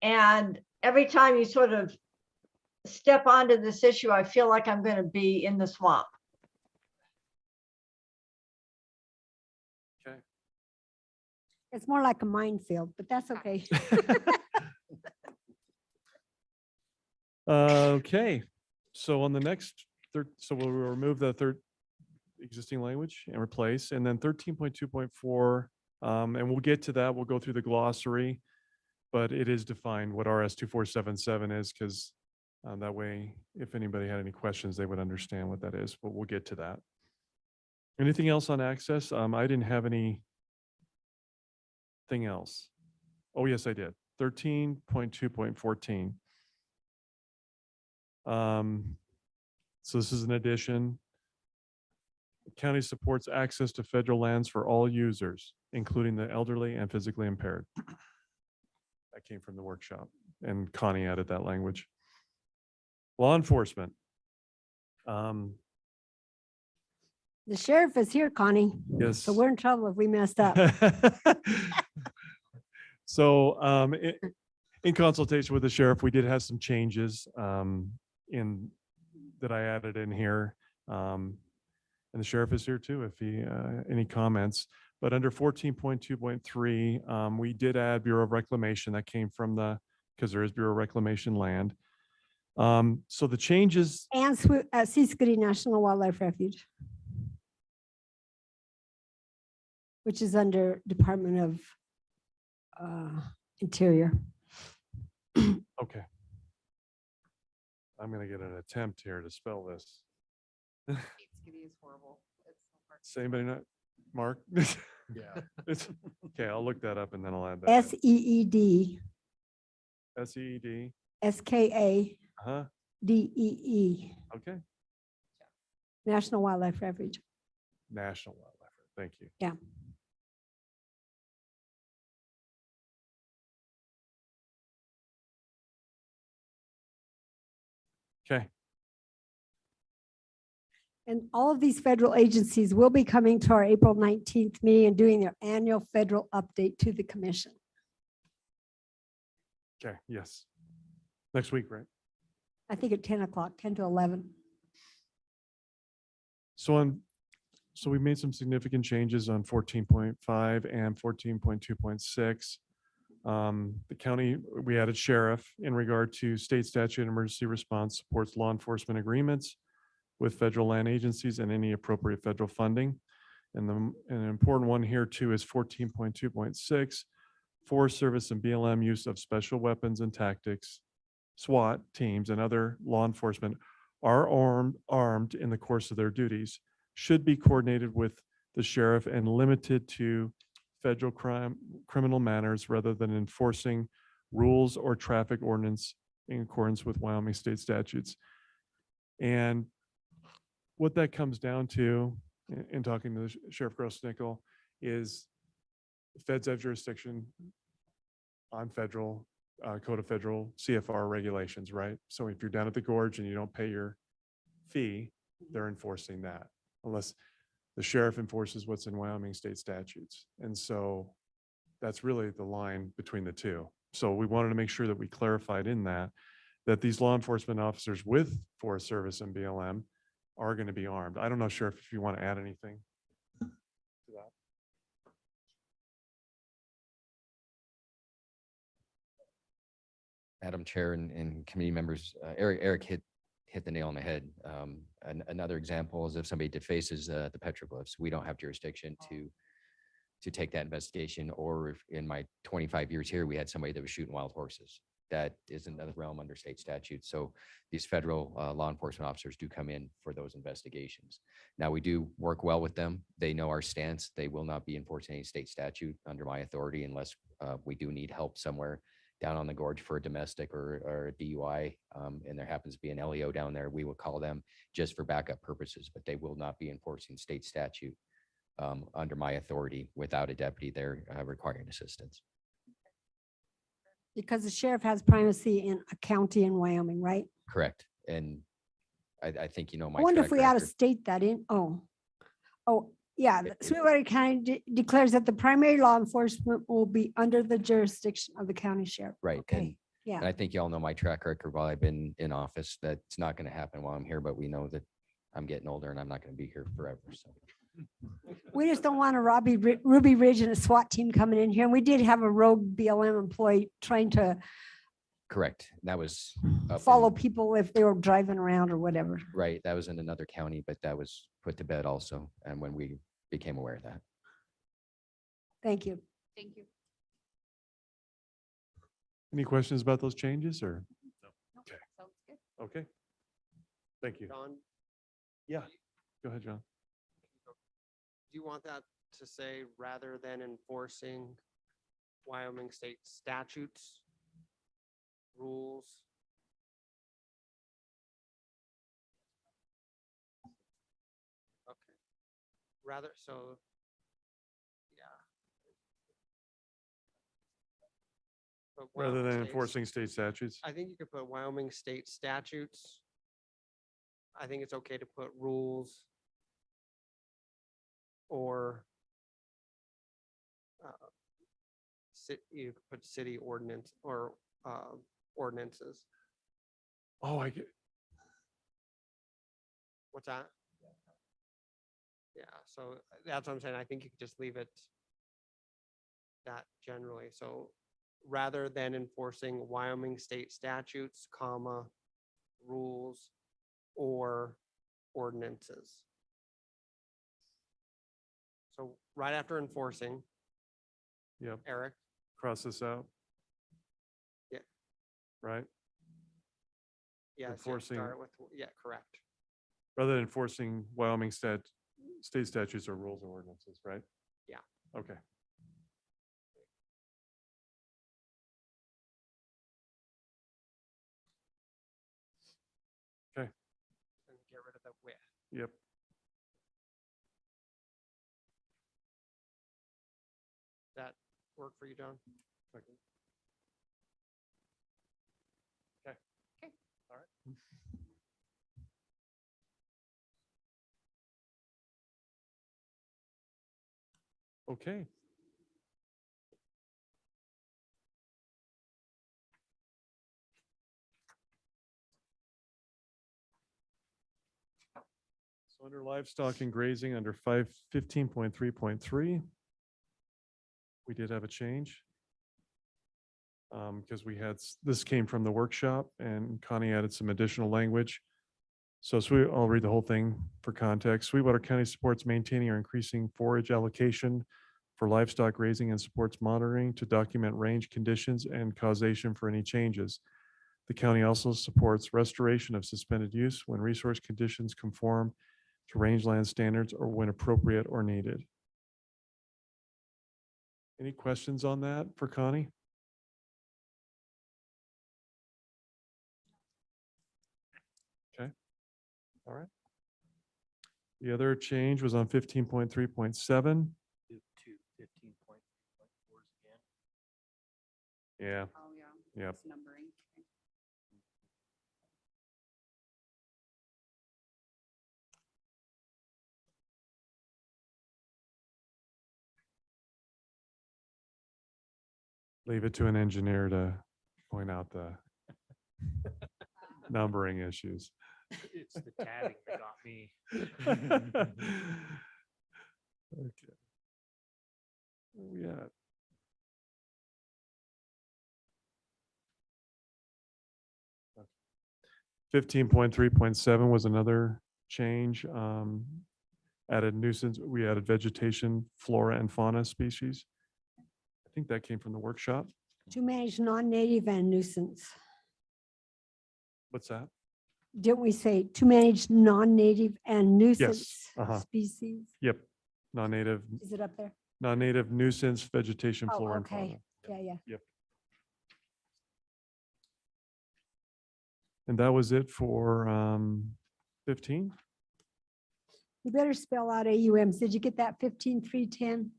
And every time you sort of step onto this issue, I feel like I'm going to be in the swamp. Okay. It's more like a minefield, but that's okay. Okay, so on the next third, so we'll remove the third existing language and replace, and then 13.2.4, and we'll get to that. We'll go through the glossary, but it is defined what RS 2477 is, because that way, if anybody had any questions, they would understand what that is, but we'll get to that. Anything else on access? I didn't have anything else. Oh, yes, I did. 13.2.14. So this is an addition. The county supports access to federal lands for all users, including the elderly and physically impaired. That came from the workshop, and Connie added that language. Law enforcement. The sheriff is here, Connie. Yes. So we're in trouble if we messed up. So in consultation with the sheriff, we did have some changes in that I added in here. And the sheriff is here too, if he any comments. But under 14.2.3, we did add Bureau of Reclamation. That came from because there is Bureau of Reclamation land. So the changes. And Seawater National Wildlife Refuge, which is under Department of Interior. Okay. I'm going to get an attempt here to spell this. Skitty is horrible. It's so hard. Does anybody not? Mark? Yeah. It's okay. I'll look that up and then I'll add that. SEED SEED. SKADEE, Uh-huh. Okay. National Wildlife Refuge. National Wildlife. Thank you. Yeah. Okay. And all of these federal agencies will be coming to our April 19th meeting and doing their annual federal update to the commission. Okay. Yes. Next week, right? I think at 10 o'clock, 10 to 11. So we made some significant changes on 14.5 and 14.2.6. The county, we added sheriff in regard to state statute and emergency response supports law enforcement agreements with federal land agencies and any appropriate federal funding. And an important one here too is 14.2.6, Forest Service and BLM use of special weapons and tactics, SWAT teams and other law enforcement are armed in the course of their duties, should be coordinated with the sheriff and limited to federal criminal matters rather than enforcing rules or traffic ordinance in accordance with Wyoming state statutes. And what that comes down to in talking to Sheriff Grossnickel is feds have jurisdiction on federal Code of Federal CFR regulations, right? So if you're down at the gorge and you don't pay your fee, they're enforcing that unless the sheriff enforces what's in Wyoming state statutes. And so that's really the line between the two. So we wanted to make sure that we clarified in that these law enforcement officers with Forest Service and BLM are going to be armed. I don't know, Sheriff, if you want to add anything to that. Madam Chair and committee members, Eric hit the nail on the head. Another example is if somebody defaces the petroglyphs, we don't have jurisdiction to take that investigation. Or if in my 25 years here, we had somebody that was shooting wild horses. That is another realm under state statute. So these federal law enforcement officers do come in for those investigations. Now, we do work well with them. They know our stance. They will not be enforcing any state statute under my authority unless we do need help somewhere down on the gorge for a domestic or a DUI, and there happens to be an LEO down there, we will call them just for backup purposes, but they will not be enforcing state statute under my authority without a deputy there requiring assistance. Because the sheriff has primacy in a county in Wyoming, right? Correct. And I think, you know, my I wonder track if we ought to record. state that in, yeah, the It- it- Sweetwater County declares that the primary law enforcement will be under the jurisdiction of the county sheriff. Right. Okay, And yeah. I think y'all know my track record while I've been in office. That's not going to happen while I'm here, but we know that I'm getting older and I'm not going to be here forever. So We just don't want a Ruby Ridge and a SWAT team coming in here. And we did have a rogue BLM employee trying to correct. That was up follow in- people if they were driving around or whatever. right. That was in another county, but that was put to bed also. And when we became aware of that. Thank you. Thank you. Any questions about those changes or? Okay. Sounds good. Okay. Thank you. John, Yeah. Go ahead, John. do you want that to say rather than enforcing Wyoming state statutes, rules? Okay. Rather, so, yeah. But Rather Wyoming than states- enforcing state statutes. I think you could put Wyoming state statutes. I think it's okay to put rules or you could put city ordinance or ordinances. Oh, I get, What's that? Yeah, so that's what I'm saying. I think you could just leave it that generally. So rather than enforcing Wyoming state statutes, comma, rules or ordinances. So right after enforcing, yep, Eric, cross this out. Yeah. Right? yes, Enforcing- start with, yeah, correct. Rather than enforcing Wyoming state statutes or rules and ordinances, right? Yeah. Okay. And get rid of the with. Yep. That work for you, John? Okay. Okay. All right. Okay. So under livestock and grazing, under 515.3.3, we did have a change. Because we had, this came from the workshop and Connie added some additional language. So I'll read the whole thing for context. Sweetwater County supports maintaining or increasing forage allocation for livestock grazing and supports monitoring to document range conditions and causation for any changes. The county also supports restoration of suspended use when resource conditions conform to rangeland standards or when appropriate or needed. Any questions on that for Connie? Okay. All right. The other change was on 15.3.7. Do to 15.4 again. Yeah, Oh, yeah. Yep. It's numbering. Okay. leave it to an engineer to point out the numbering issues. It's the tabbing that got me. Okay. Where we at? Okay. 15.3.7 was another change. Added nuisance, we added vegetation, flora and fauna species. I think that came from the workshop. To manage non-native and nuisance. What's that? Didn't we say to manage non-native and nuisance uh-huh. species? Yep, non-native, Is it up there? non-native nuisance, vegetation, Oh, flora and fauna. okay. Yeah, yeah. And that was it for 15. You better spell out AUMs. Did you get that 15,310?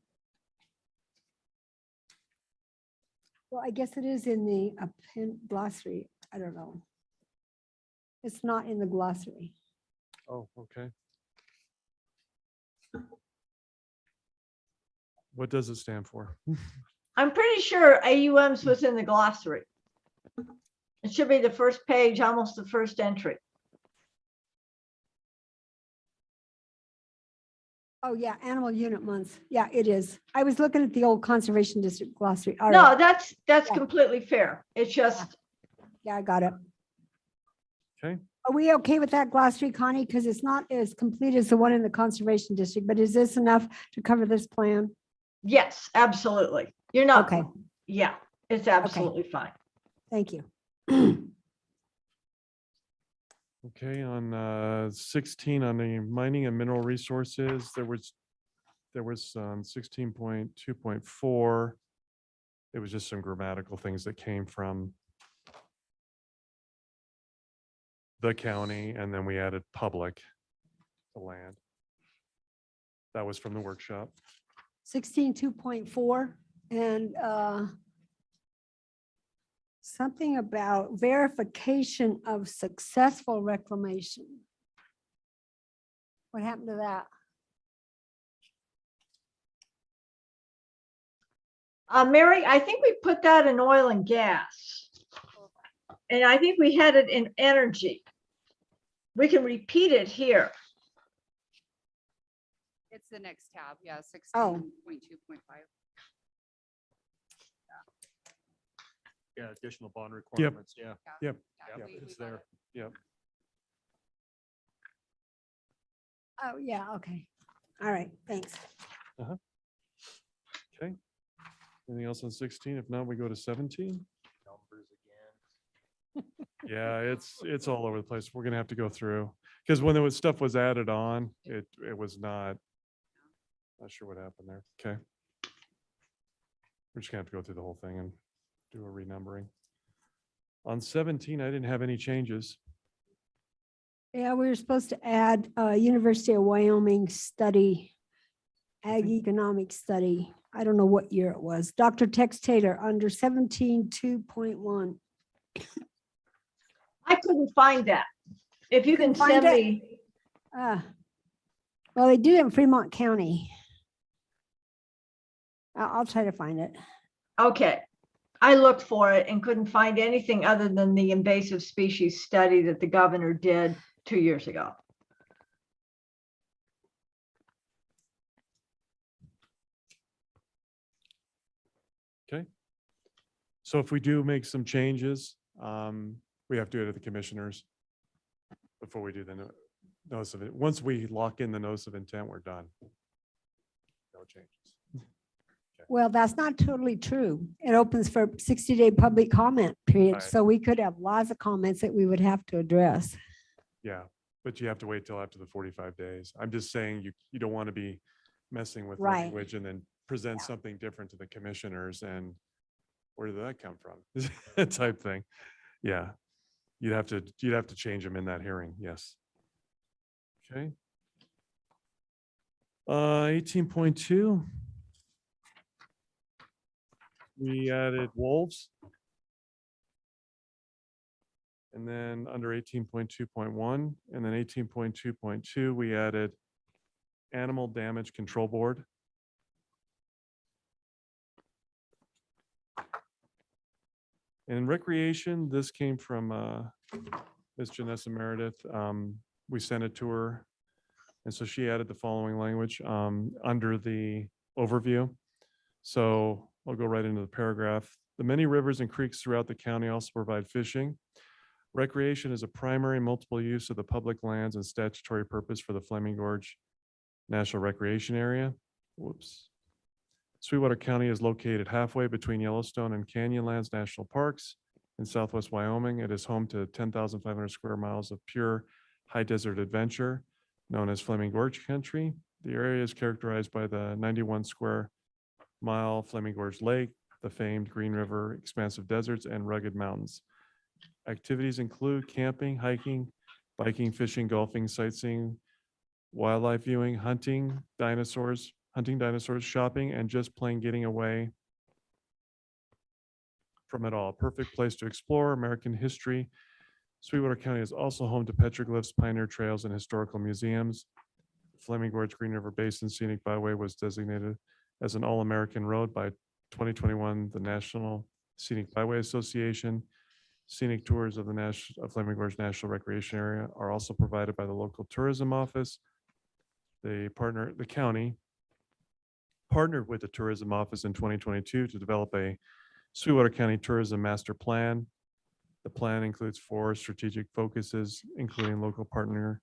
Well, I guess it is in the glossary. I don't know. It's not in the glossary. Oh, okay. What does it stand for? I'm pretty sure AUMs was in the glossary. It should be the first page, almost the first entry. Oh, yeah, animal unit months. Yeah, it is. I was looking at the old conservation district glossary. All No, right. that's Yeah. completely fair. It's just, Yeah, I got it. Okay. Are we okay with that glossary, Connie? Because it's not as complete as the one in the conservation district, but is this enough to cover this plan? yes, absolutely. You're not, Okay, yeah, it's absolutely fine. thank you. Okay, on 16, on the mining and mineral resources, there was 16.2.4. It was just some grammatical things that came from the county, and then we added public to land. That was from the workshop. 16.2.4 and something about verification of successful reclamation. What happened to that? Mary, I think we put that in oil and gas. And I think we had it in energy. We can repeat it here. It's the next tab, yeah, Oh. 16.2.5. Yeah, additional bond requirements, yeah. Yep. Yeah, Yep, we it's got there. it. Yep. Oh, yeah, okay. All right, thanks. Okay. Anything else on 16? If not, we go to 17. Numbers again. Yeah, it's all over the place. We're gonna have to go through, because when stuff was added on, it was not sure what happened there. Okay. We're just gonna have to go through the whole thing and do a renumbering. On 17, I didn't have any changes. Yeah, we were supposed to add University of Wyoming study, ag economic study. I don't know what year it was. Dr. Tex Taylor under 17.2.1. I couldn't find that. If you can Couldn't find send it? me, Well, they do it in Fremont County. I'll try to find it. okay. I looked for it and couldn't find anything other than the invasive species study that the governor did 2 years ago. Okay. So if we do make some changes, we have to do it at the commissioners before we do the notice of it. Once we lock in the notice of intent, we're done. No changes. Well, that's not totally true. It opens for 60-day public comment period. Right. So we could have lots of comments that we would have to address. Yeah, but you have to wait till after the 45 days. I'm just saying you don't want to be messing with Right. language and then present Yeah. something different to the commissioners and where did that come from? Type thing. Yeah. You'd have to change them in that hearing. Yes. Okay. 18.2. We added wolves. And then under 18.2.1 and then 18.2.2, we added animal damage control board. In recreation, this came from Ms. Janessa Meredith. We sent it to her. And so she added the following language under the overview. So I'll go right into the paragraph. The many rivers and creeks throughout the county also provide fishing. Recreation is a primary multiple use of the public lands and statutory purpose for the Fleming Gorge National Recreation Area. Whoops. Sweetwater County is located halfway between Yellowstone and Canyonlands National Parks in southwest Wyoming. It is home to 10,500 square miles of pure high desert adventure known as Fleming Gorge Country. The area is characterized by the 91 square mile Fleming Gorge Lake, the famed Green River, expansive deserts, and rugged mountains. Activities include camping, hiking, biking, fishing, golfing, sightseeing, wildlife viewing, hunting dinosaurs, shopping, and just plain getting away from it all. Perfect place to explore American history. Sweetwater County is also home to petroglyphs, pioneer trails, and historical museums. Fleming Gorge Green River Basin Scenic Byway was designated as an all-American road by 2021, the National Scenic Byway Association. Scenic tours of the Fleming Gorge National Recreation Area are also provided by the local tourism office. The county partnered with the tourism office in 2022 to develop a Sweetwater County Tourism Master Plan. The plan includes 4 strategic focuses, including local partner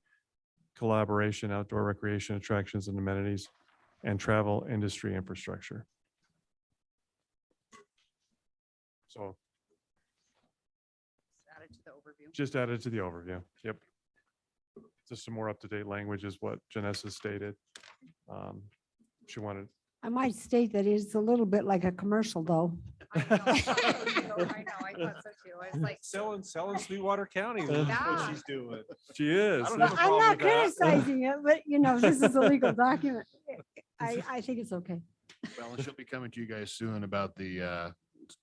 collaboration, outdoor recreation, attractions and amenities, and travel industry infrastructure. So Added to the overview. just added to the overview. Yep. Just some more up-to-date language is what Janessa stated. She wanted. I might state that it's a little bit like a commercial, though. I know, I thought so too. I was like, Selling Sweetwater County. That's Yeah. What she's doing. She is. I don't have a I'm problem not with that. criticizing it, but this is a legal document. I think it's okay. Well, and she'll be coming to you guys soon about the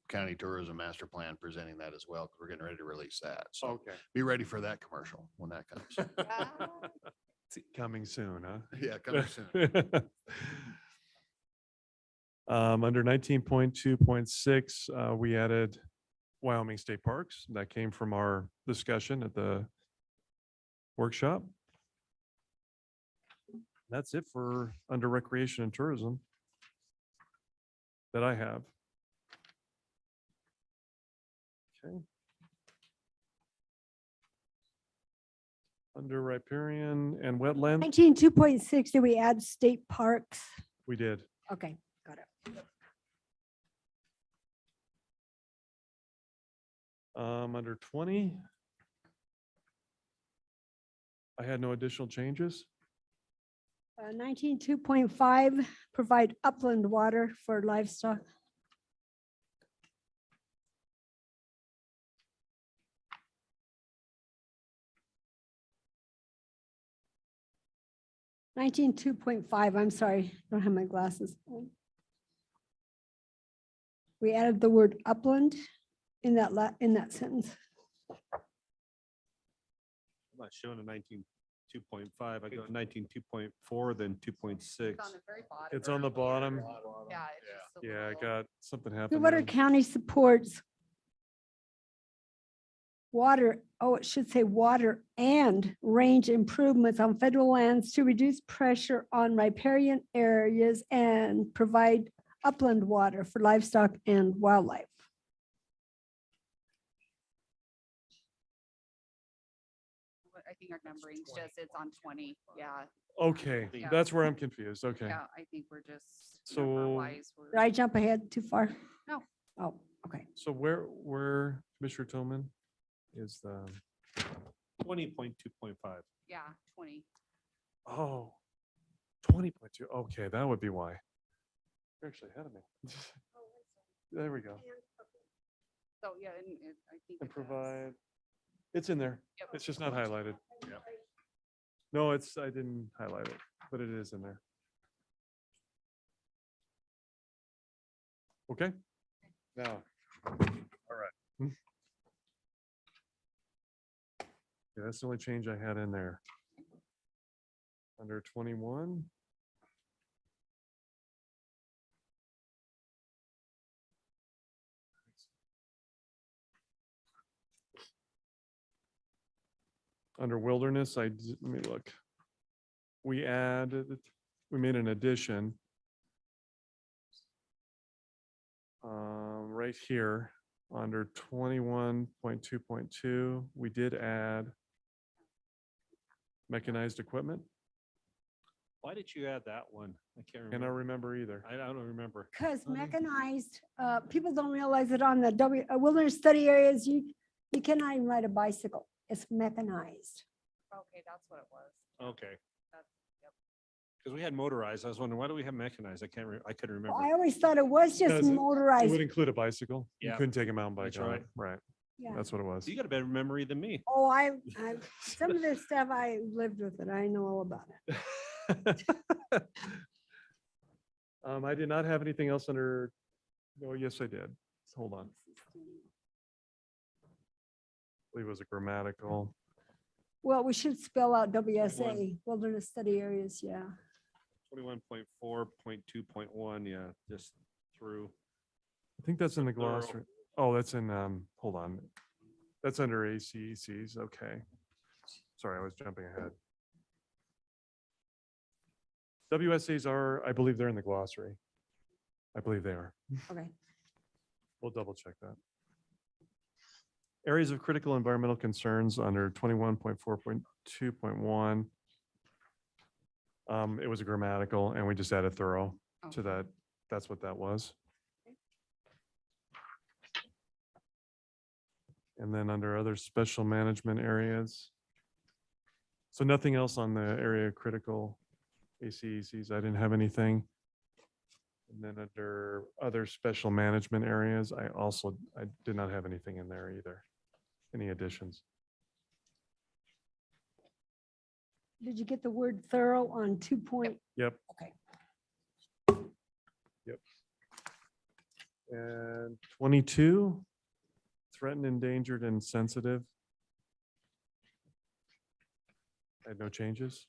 county tourism master plan, presenting that as well. 'Cause we're getting ready to release that. So Okay. be ready for that commercial when that comes. Coming soon, huh? Yeah, coming soon. Under 19.2.6, we added Wyoming State Parks. That came from our discussion at the workshop. That's it for under recreation and tourism that I have. Okay. Under riparian and wetland, 19.2.6, did we add state parks? we did. Okay, got it. Under 20, I had no additional changes. 19.2.5, provide upland water for livestock. $19.2.5, I'm sorry, don't have my glasses. We added the word upland in that sentence. I'm not showing a 19.2.5. I got 19.2.4, then 2.6. it's on the very bottom. It's on the bottom. Yeah. it's just a Yeah, I little- got something happening. Sweetwater County supports water, it should say water and range improvements on federal lands to reduce pressure on riparian areas and provide upland water for livestock and wildlife. I think our numbering's just, it's on 20. Yeah. Okay, Yeah. that's where I'm confused. Okay. Yeah, I think we're just. So- number-wise, we're- Did I jump ahead too far? No. Oh, okay. So where Commissioner Tillman is the, 20.2.5. Yeah, 20. oh, 20.2. Okay, that would be why. You're actually ahead of me. There we go. So, yeah, and I think. And it does. provide, it's in there. Yep. It's just not highlighted. Yep. No, I didn't highlight it, but it is in there. Okay. Now, all right. Yeah, that's the only change I had in there. Under 21. Under wilderness, let me look. We made an addition. Right here, under 21.2.2, we did add mechanized equipment. Why did you add that one? I can't Cannot remember. remember either. I don't remember. Because Okay. mechanized, people don't realize that on the wilderness study areas, you cannot even ride a bicycle. It's mechanized. Okay, that's what it was. Okay. That's- yep. Because we had motorized. I was wondering, why do we have mechanized? I couldn't remember. I always thought it was just Does it? It motorized. would include a bicycle. You Yeah. couldn't take a mountain bike That's on it. right. Right. Yeah. That's what it was. You got a better memory than me. Oh, some of this stuff I lived with it. I know all about it. I did not have anything else under, oh, yes, I did. Hold on. I believe it was a grammatical. Well, we should spell out WSA, wilderness study areas, yeah. 21.4.2.1, yeah, just through. I think that's in the Thorough. glossary. Oh, that's in, hold on. That's under ACECs, okay. Sorry, I was jumping ahead. WSAs are, I believe they're in the glossary. I believe they are. Okay. We'll double check that. Areas of critical environmental concerns under 21.4.2.1. It was a grammatical and we just added thorough to that. That's what that was. And then under other special management areas. So nothing else on the area of critical ACECs. I didn't have anything. And then under other special management areas, I did not have anything in there either. Any additions? Did you get the word thorough on 2 point? Yep. Okay. Yep. And 22, threatened, endangered, and sensitive. I had no changes.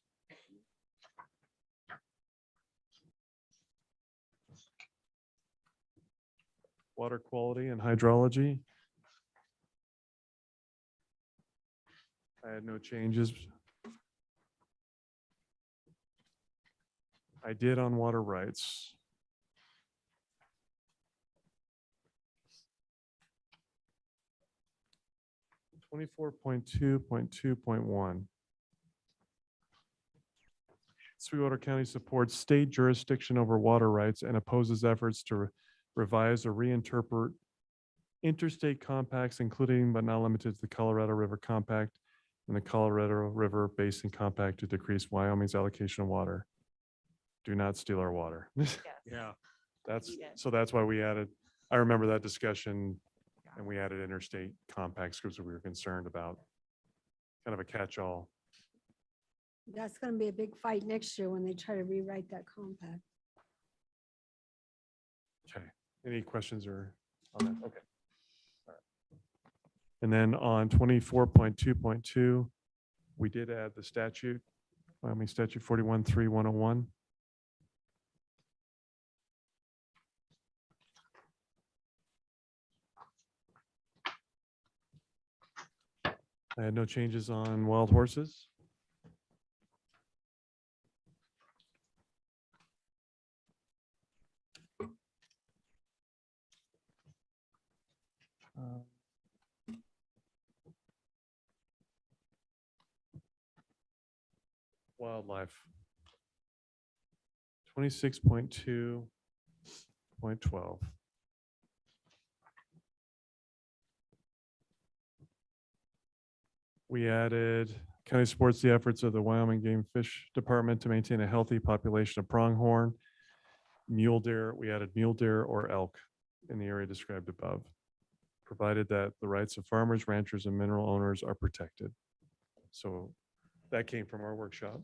Water quality and hydrology. I had no changes. I did on water rights. (24.2.2.1). Sweetwater County supports state jurisdiction over water rights and opposes efforts to revise or reinterpret interstate compacts, including but not limited to the Colorado River Compact and the Colorado River Basin Compact, to decrease Wyoming's allocation of water. Do not steal our water. Yeah. So that's why we added, I remember that discussion, and we added interstate compacts because we were concerned about kind of a catch-all. That's going to be a big fight next year when they try to rewrite that compact. Okay, any questions or on that? Okay. All right. And then on 24.2.2, we did add the statute, Wyoming Statute 41.3.101. I had no changes on wild horses. Wildlife. 26.2.12. We added, county supports the efforts of the Wyoming Game Fish Department to maintain a healthy population of pronghorn, mule deer. We added mule deer or elk in the area described above, provided that the rights of farmers, ranchers, and mineral owners are protected. So that came from our workshop.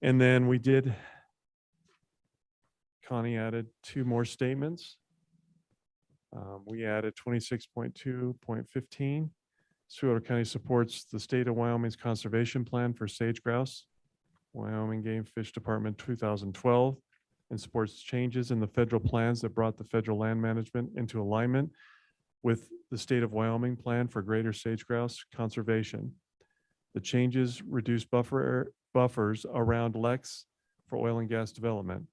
And then we did, Connie added 2 more statements. We added 26.2.15. Sweetwater County supports the state of Wyoming's conservation plan for sage grouse, Wyoming Game Fish Department 2012, and supports changes in the federal plans that brought the federal land management into alignment with the state of Wyoming plan for greater sage grouse conservation. The changes reduce buffers around Lex for oil and gas development,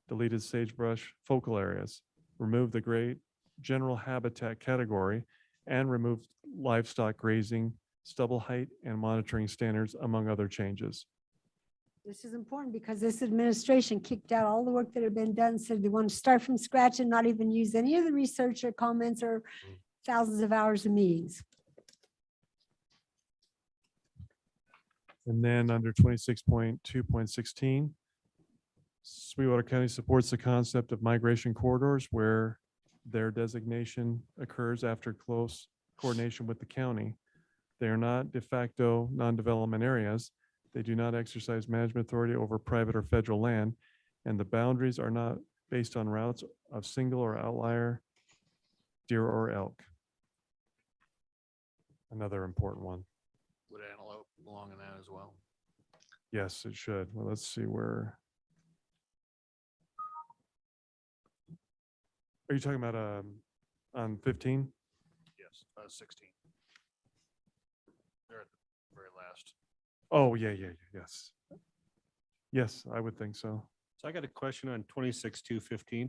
deleted sagebrush focal areas, removed the great general habitat category, and removed livestock grazing, stubble height, and monitoring standards, among other changes. This is important because this administration kicked out all the work that had been done, said they want to start from scratch and not even use any of the research or comments or thousands of hours of meetings. And then under 26.2.16, Sweetwater County supports the concept of migration corridors where their designation occurs after close coordination with the county. They are not de facto non-development areas. They do not exercise management authority over private or federal land, and the boundaries are not based on routes of single or outlier deer or elk. Another important one. Would antelope belong in that as well? Yes, it should. Well, let's see where. Are you talking about on 15? Yes, 16. They're at the very last. Oh, yeah, yes. Yes, I would think so. So I got a question on 26-215.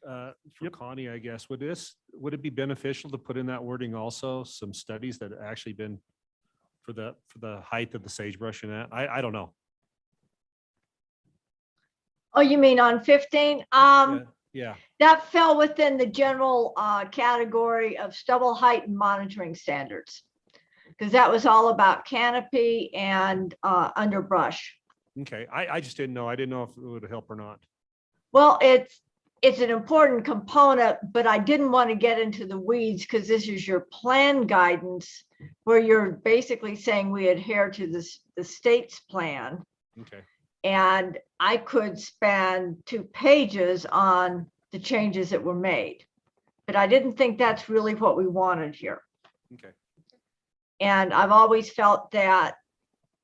For Yep. Connie, I guess, would it be beneficial to put in that wording also, some studies that have actually been for the height of the sagebrush and that? I don't know. Oh, you mean on 15? Yeah, That fell within the general category of stubble height and monitoring standards. Because that was all about canopy and underbrush. okay. I just didn't know. I didn't know if it would help or not. Well, it's an important component, but I didn't want to get into the weeds because this is your plan guidance where you're basically saying we adhere to the state's plan. Okay. And I could spend 2 pages on the changes that were made. But I didn't think that's really what we wanted here. Okay. And I've always felt that,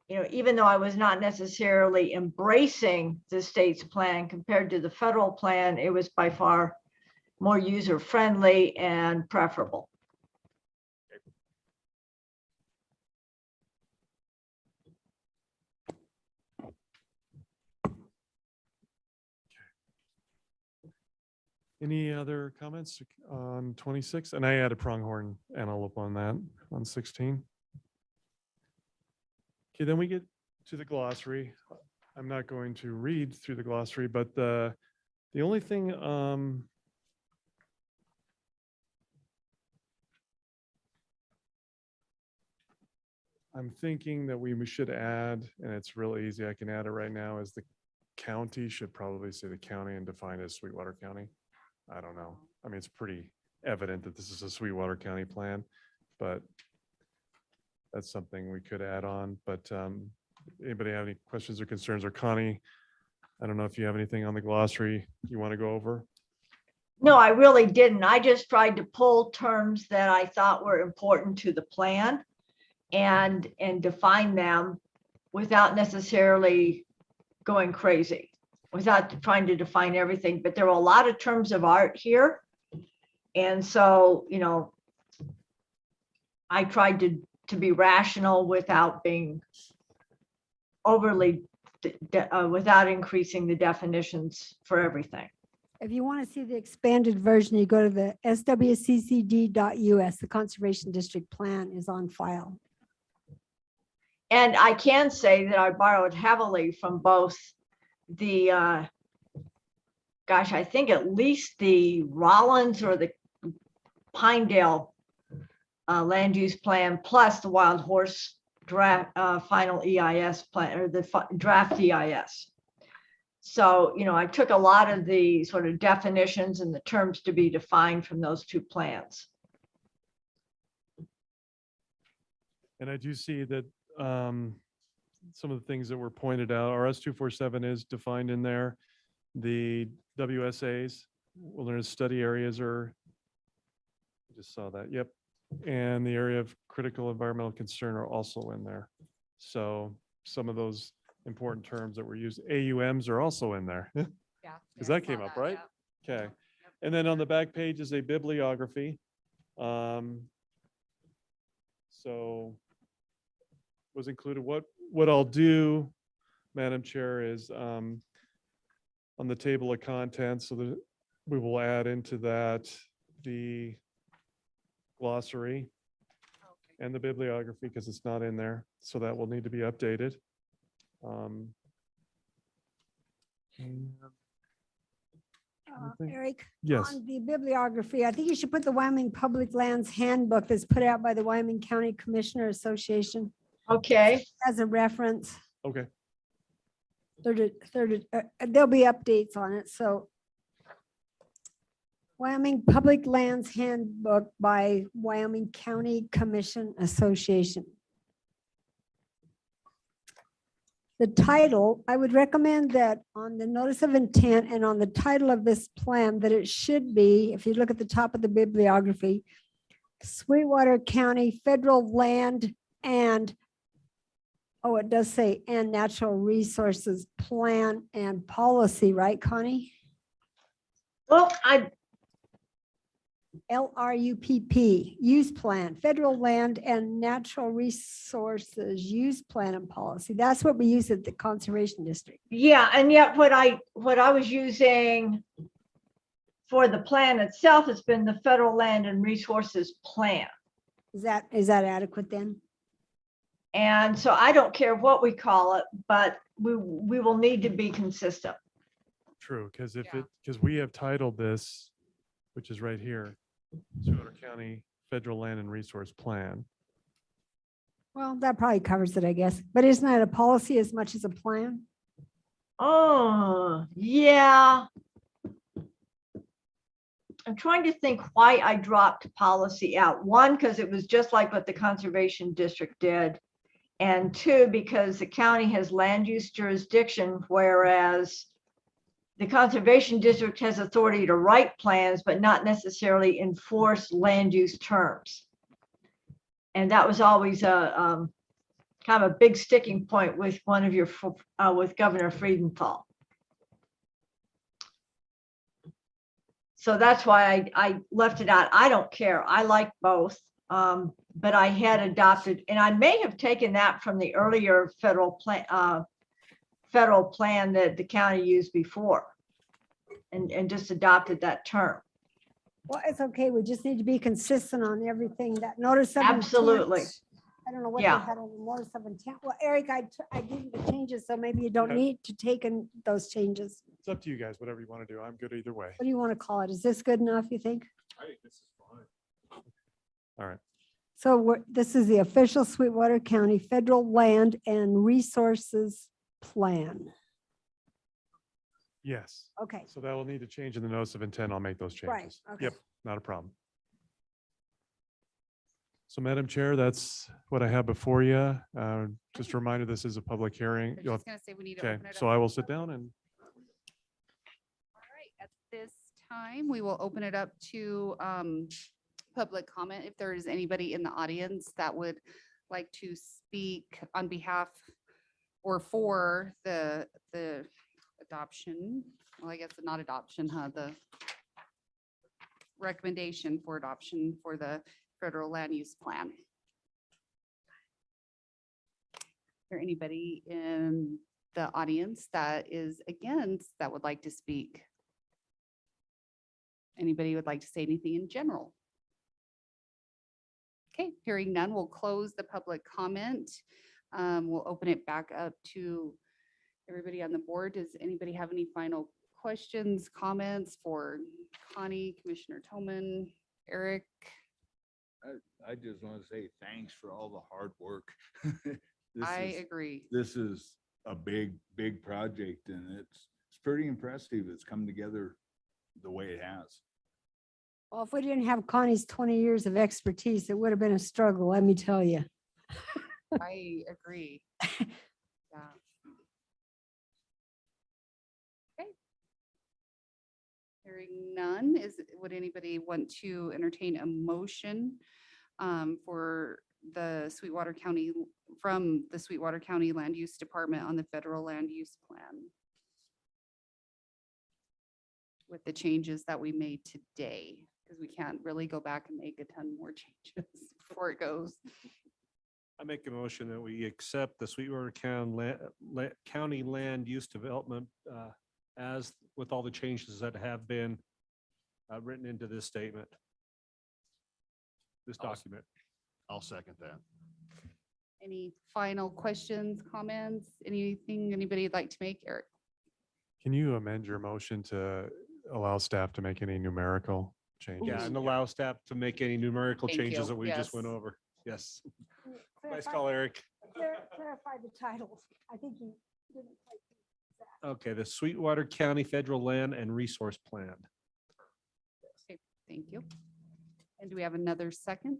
even though I was not necessarily embracing the state's plan compared to the federal plan, it was by far more user-friendly and preferable. Any other comments on 26? And I added pronghorn antelope on that, on 16. Okay, then we get to the glossary. I'm not going to read through the glossary, but the only thing I'm thinking that we should add, and it's real easy, I can add it right now, is the county should probably say the county and define as Sweetwater County. I don't know. I mean, it's pretty evident that this is a Sweetwater County plan, but that's something we could add on. But anybody have any questions or concerns? Or Connie, I don't know if you have anything on the glossary you want to go over? No, I really didn't. I just tried to pull terms that I thought were important to the plan and define them without necessarily going crazy, without trying to define everything. But there were a lot of terms of art here. And so, I tried to be rational without being overly, without increasing the definitions for everything. If you want to see the expanded version, you go to the swccd.us. The Conservation District Plan is on file. And I can say that I borrowed heavily from both the, gosh, I think at least the Rollins or the Pinedale land use plan, plus the Wild Horse draft, final EIS plan, or the draft EIS. So, I took a lot of the sort of definitions and the terms to be defined from those 2 plans. And I do see that some of the things that were pointed out, RS 247 is defined in there. The WSAs, wilderness study areas are, I just saw that, yep. And the area of critical environmental concern are also in there. So some of those important terms that were used, AUMs are also in there. Yeah. Because that came up, right? Okay. And then on the back page is a bibliography. So was included. What I'll do, Madam Chair, is on the table of contents, so that we will add into that the glossary and the bibliography, because it's not in there. So that will need to be updated. Anything? Eric, Yes. on the bibliography, I think you should put the Wyoming Public Lands Handbook that's put out by the Wyoming County Commissioner Association Okay. as a reference. Okay. There'll be updates on it, so. Wyoming Public Lands Handbook by Wyoming County Commission Association. the title, I would recommend that on the notice of intent and on the title of this plan, that it should be, if you look at the top of the bibliography, Sweetwater County Federal Land and, oh, it does say, and Natural Resources Plan and Policy, right, Connie? Well, LRUPP, use plan, federal land and natural resources use plan and policy. That's what we use at the conservation district. yeah, and yet what I was using for the plan itself has been the Federal Land and Resources Plan. Is that adequate then? And so I don't care what we call it, but we will need to be consistent. True, because if Yeah. it, because we have titled this, which is right here, Sweetwater County Federal Land and Resource Plan. Well, that probably covers it, I guess. But isn't that a policy as much as a plan? Oh, yeah. I'm trying to think why I dropped policy out. One, because it was just like what the Conservation District did. And two, because the county has land use jurisdiction, whereas the Conservation District has authority to write plans, but not necessarily enforce land use terms. And that was always a kind of a big sticking point with one of your, with Governor Friedenthal. So that's why I left it out. I don't care. I like both. But I had adopted, and I may have taken that from the earlier federal plan that the county used before and just adopted that term. Well, it's okay. We just need to be consistent on everything. That notice of intent, Absolutely. I don't know what they Yeah. had on the notice of intent. Well, Eric, I gave you the changes, so maybe you don't Okay. need to take in those changes. It's up to you guys, whatever you want to do. I'm good either way. What do you want to call it? Is this good enough, you think? I think this is fine. All right. So this is the official Sweetwater County Federal Land and Resources Plan. Yes. Okay, So that will need to change in the notice of intent. I'll make those right, changes. okay. Yep, not a problem. So Madam Chair, that's what I have before you. Just a reminder, this is a public hearing. I was You'll just gonna say we need to Okay, open it so up. I will sit down and All right, at this time, we will open it up to public comment. If there is anybody in the audience that would like to speak on behalf or for the adoption, well, I guess not adoption, the recommendation for adoption for the federal land use plan. Is there anybody in the audience that is against that would like to speak? Anybody would like to say anything in general? Okay, hearing none, we'll close the public comment. We'll open it back up to everybody on the board. Does anybody have any final questions, comments for Connie, Commissioner Toman, Eric? I just want to say thanks for all the hard work. I agree. This is a big, big project and it's pretty impressive. It's come together the way it has. Well, if we didn't have Connie's 20 years of expertise, it would have been a struggle, let me tell you. I agree. Yeah. Okay. Hearing none, would anybody want to entertain a motion for the Sweetwater County, from the Sweetwater County Land Use Department on the federal land use plan? With the changes that we made today, because we can't really go back and make a ton more changes before it goes. I make a motion that we accept the Sweetwater County Land Use Development as with all the changes that have been written into this statement. This document. I'll second that. Any final questions, comments, anything anybody'd like to make, Eric? can you amend your motion to allow staff to make any numerical changes? Yeah, and allow staff to make any numerical Thank changes you. that we just went Yes. over. Yes. Nice Clarify call, Eric. clarify the titles. I think you didn't quite do that. Okay, the Sweetwater County Federal Land and Resource Plan. Okay, thank you. And do we have another second?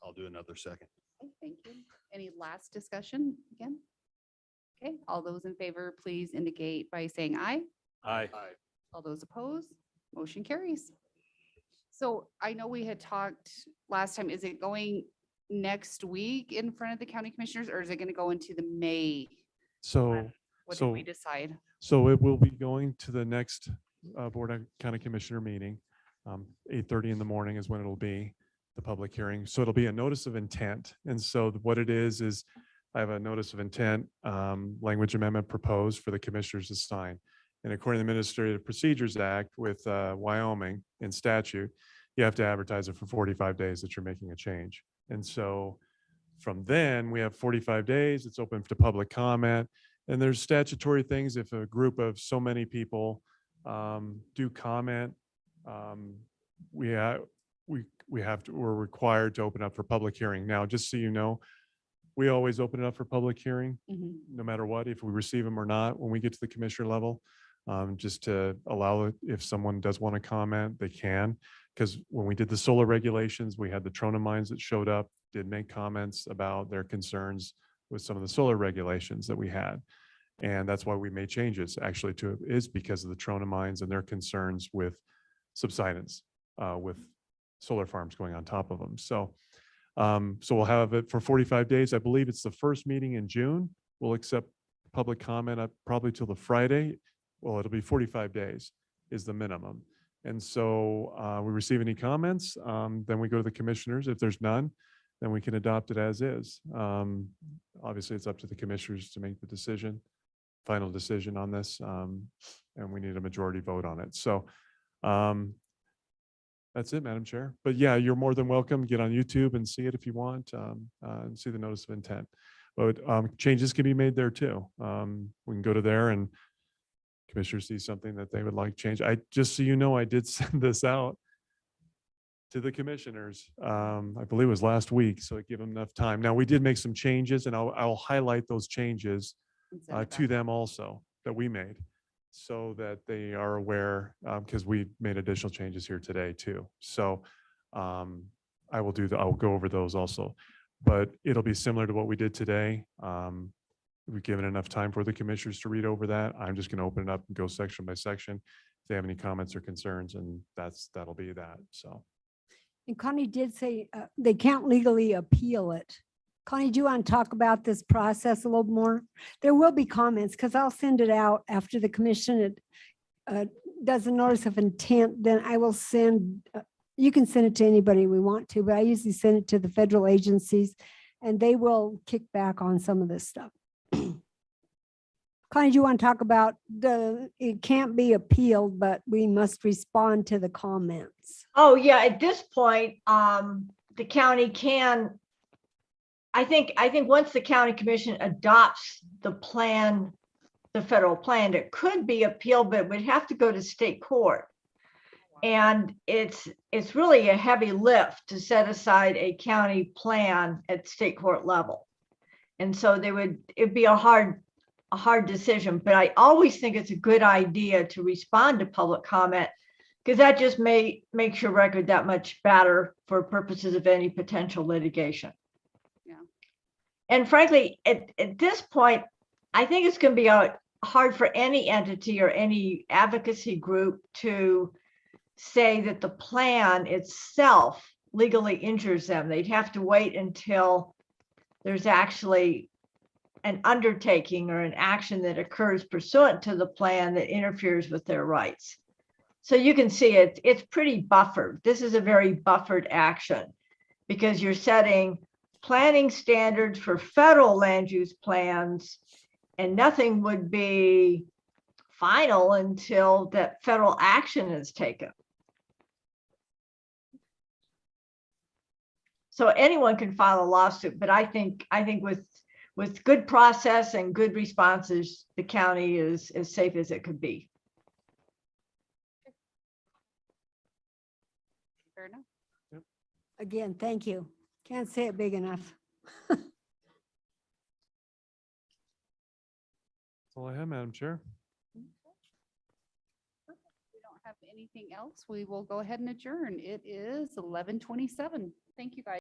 I'll do another second. Okay, thank you. Any last discussion again? Okay, all those in favor, please indicate by saying aye. Aye. Aye. All those opposed, motion carries. So I know we had talked last time, is it going next week in front of the county commissioners, or is it gonna go into the May? So, What did we so, decide? so it will be going to the next Board of County Commissioner meeting. 8:30 in the morning is when it'll be, the public hearing. So it'll be a notice of intent. And so what it is I have a notice of intent, language amendment proposed for the commissioners to sign. And according to the Administrative Procedures Act with Wyoming in statute, you have to advertise it for 45 days that you're making a change. And so from then, we have 45 days. It's open to public comment. And there's statutory things. If a group of so many people do comment, we're required to open up for public hearing. Now, just so you know, we always open it up for public hearing, Mhm. no matter what, if we receive them or not, when we get to the commissioner level, just to allow it, if someone does want to comment, they can. Because when we did the solar regulations, we had the Trona mines that showed up, did make comments about their concerns with some of the solar regulations that we had. And that's why we made changes actually to it, is because of the Trona mines and their concerns with subsidence, with solar farms going on top of them. So we'll have it for 45 days. I believe it's the first meeting in June. We'll accept public comment up probably till the Friday. Well, it'll be 45 days is the minimum. And so we receive any comments, then we go to the commissioners. If there's none, then we can adopt it as is. Obviously, it's up to the commissioners to make the decision, final decision on this, and we need a majority vote on it. So that's it, Madam Chair. But yeah, you're more than welcome. Get on YouTube and see it if you want, and see the notice of intent. But changes can be made there too. We can go to there and commissioners see something that they would like change. Just so you know, I did send this out to the commissioners. I believe it was last week, so I give them enough time. Now, we did make some changes, and I'll highlight those changes And send it to back. them also that we made, so that they are aware, because we made additional changes here today too. So I'll go over those also, but it'll be similar to what we did today. We've given enough time for the commissioners to read over that. I'm just going to open it up and go section by section. If they have any comments or concerns, and that'll be that. So. And Connie did say they can't legally appeal it. Connie, do you want to talk about this process a little more? There will be comments because I'll send it out after the commission does a notice of intent. Then I will send, you can send it to anybody we want to, but I usually send it to the federal agencies and they will kick back on some of this stuff. Connie, do you want to talk about it can't be appealed, but we must respond to the comments? Oh, yeah, at this point, the county can, I think once the county commission adopts the plan, the federal plan, it could be appealed, but it would have to go to state court. And it's really a heavy lift to set aside a county plan at state court level. And so it'd be a hard decision, but I always think it's a good idea to respond to public comment, because that just makes your record that much better for purposes of any potential litigation. Yeah. And frankly, at this point, I think it's going to be hard for any entity or any advocacy group to say that the plan itself legally injures them. They'd have to wait until there's actually an undertaking or an action that occurs pursuant to the plan that interferes with their rights. So you can see it's pretty buffered. This is a very buffered action because you're setting planning standards for federal land use plans, and nothing would be final until that federal action is taken. So anyone can file a lawsuit, but I think with good process and good responses, the county is as safe as it could be. Fair enough. Again, thank you. Can't say it big enough. That's all I have, Madam Chair. We don't have anything else. We will go ahead and adjourn. It is 11:27. Thank you, guys.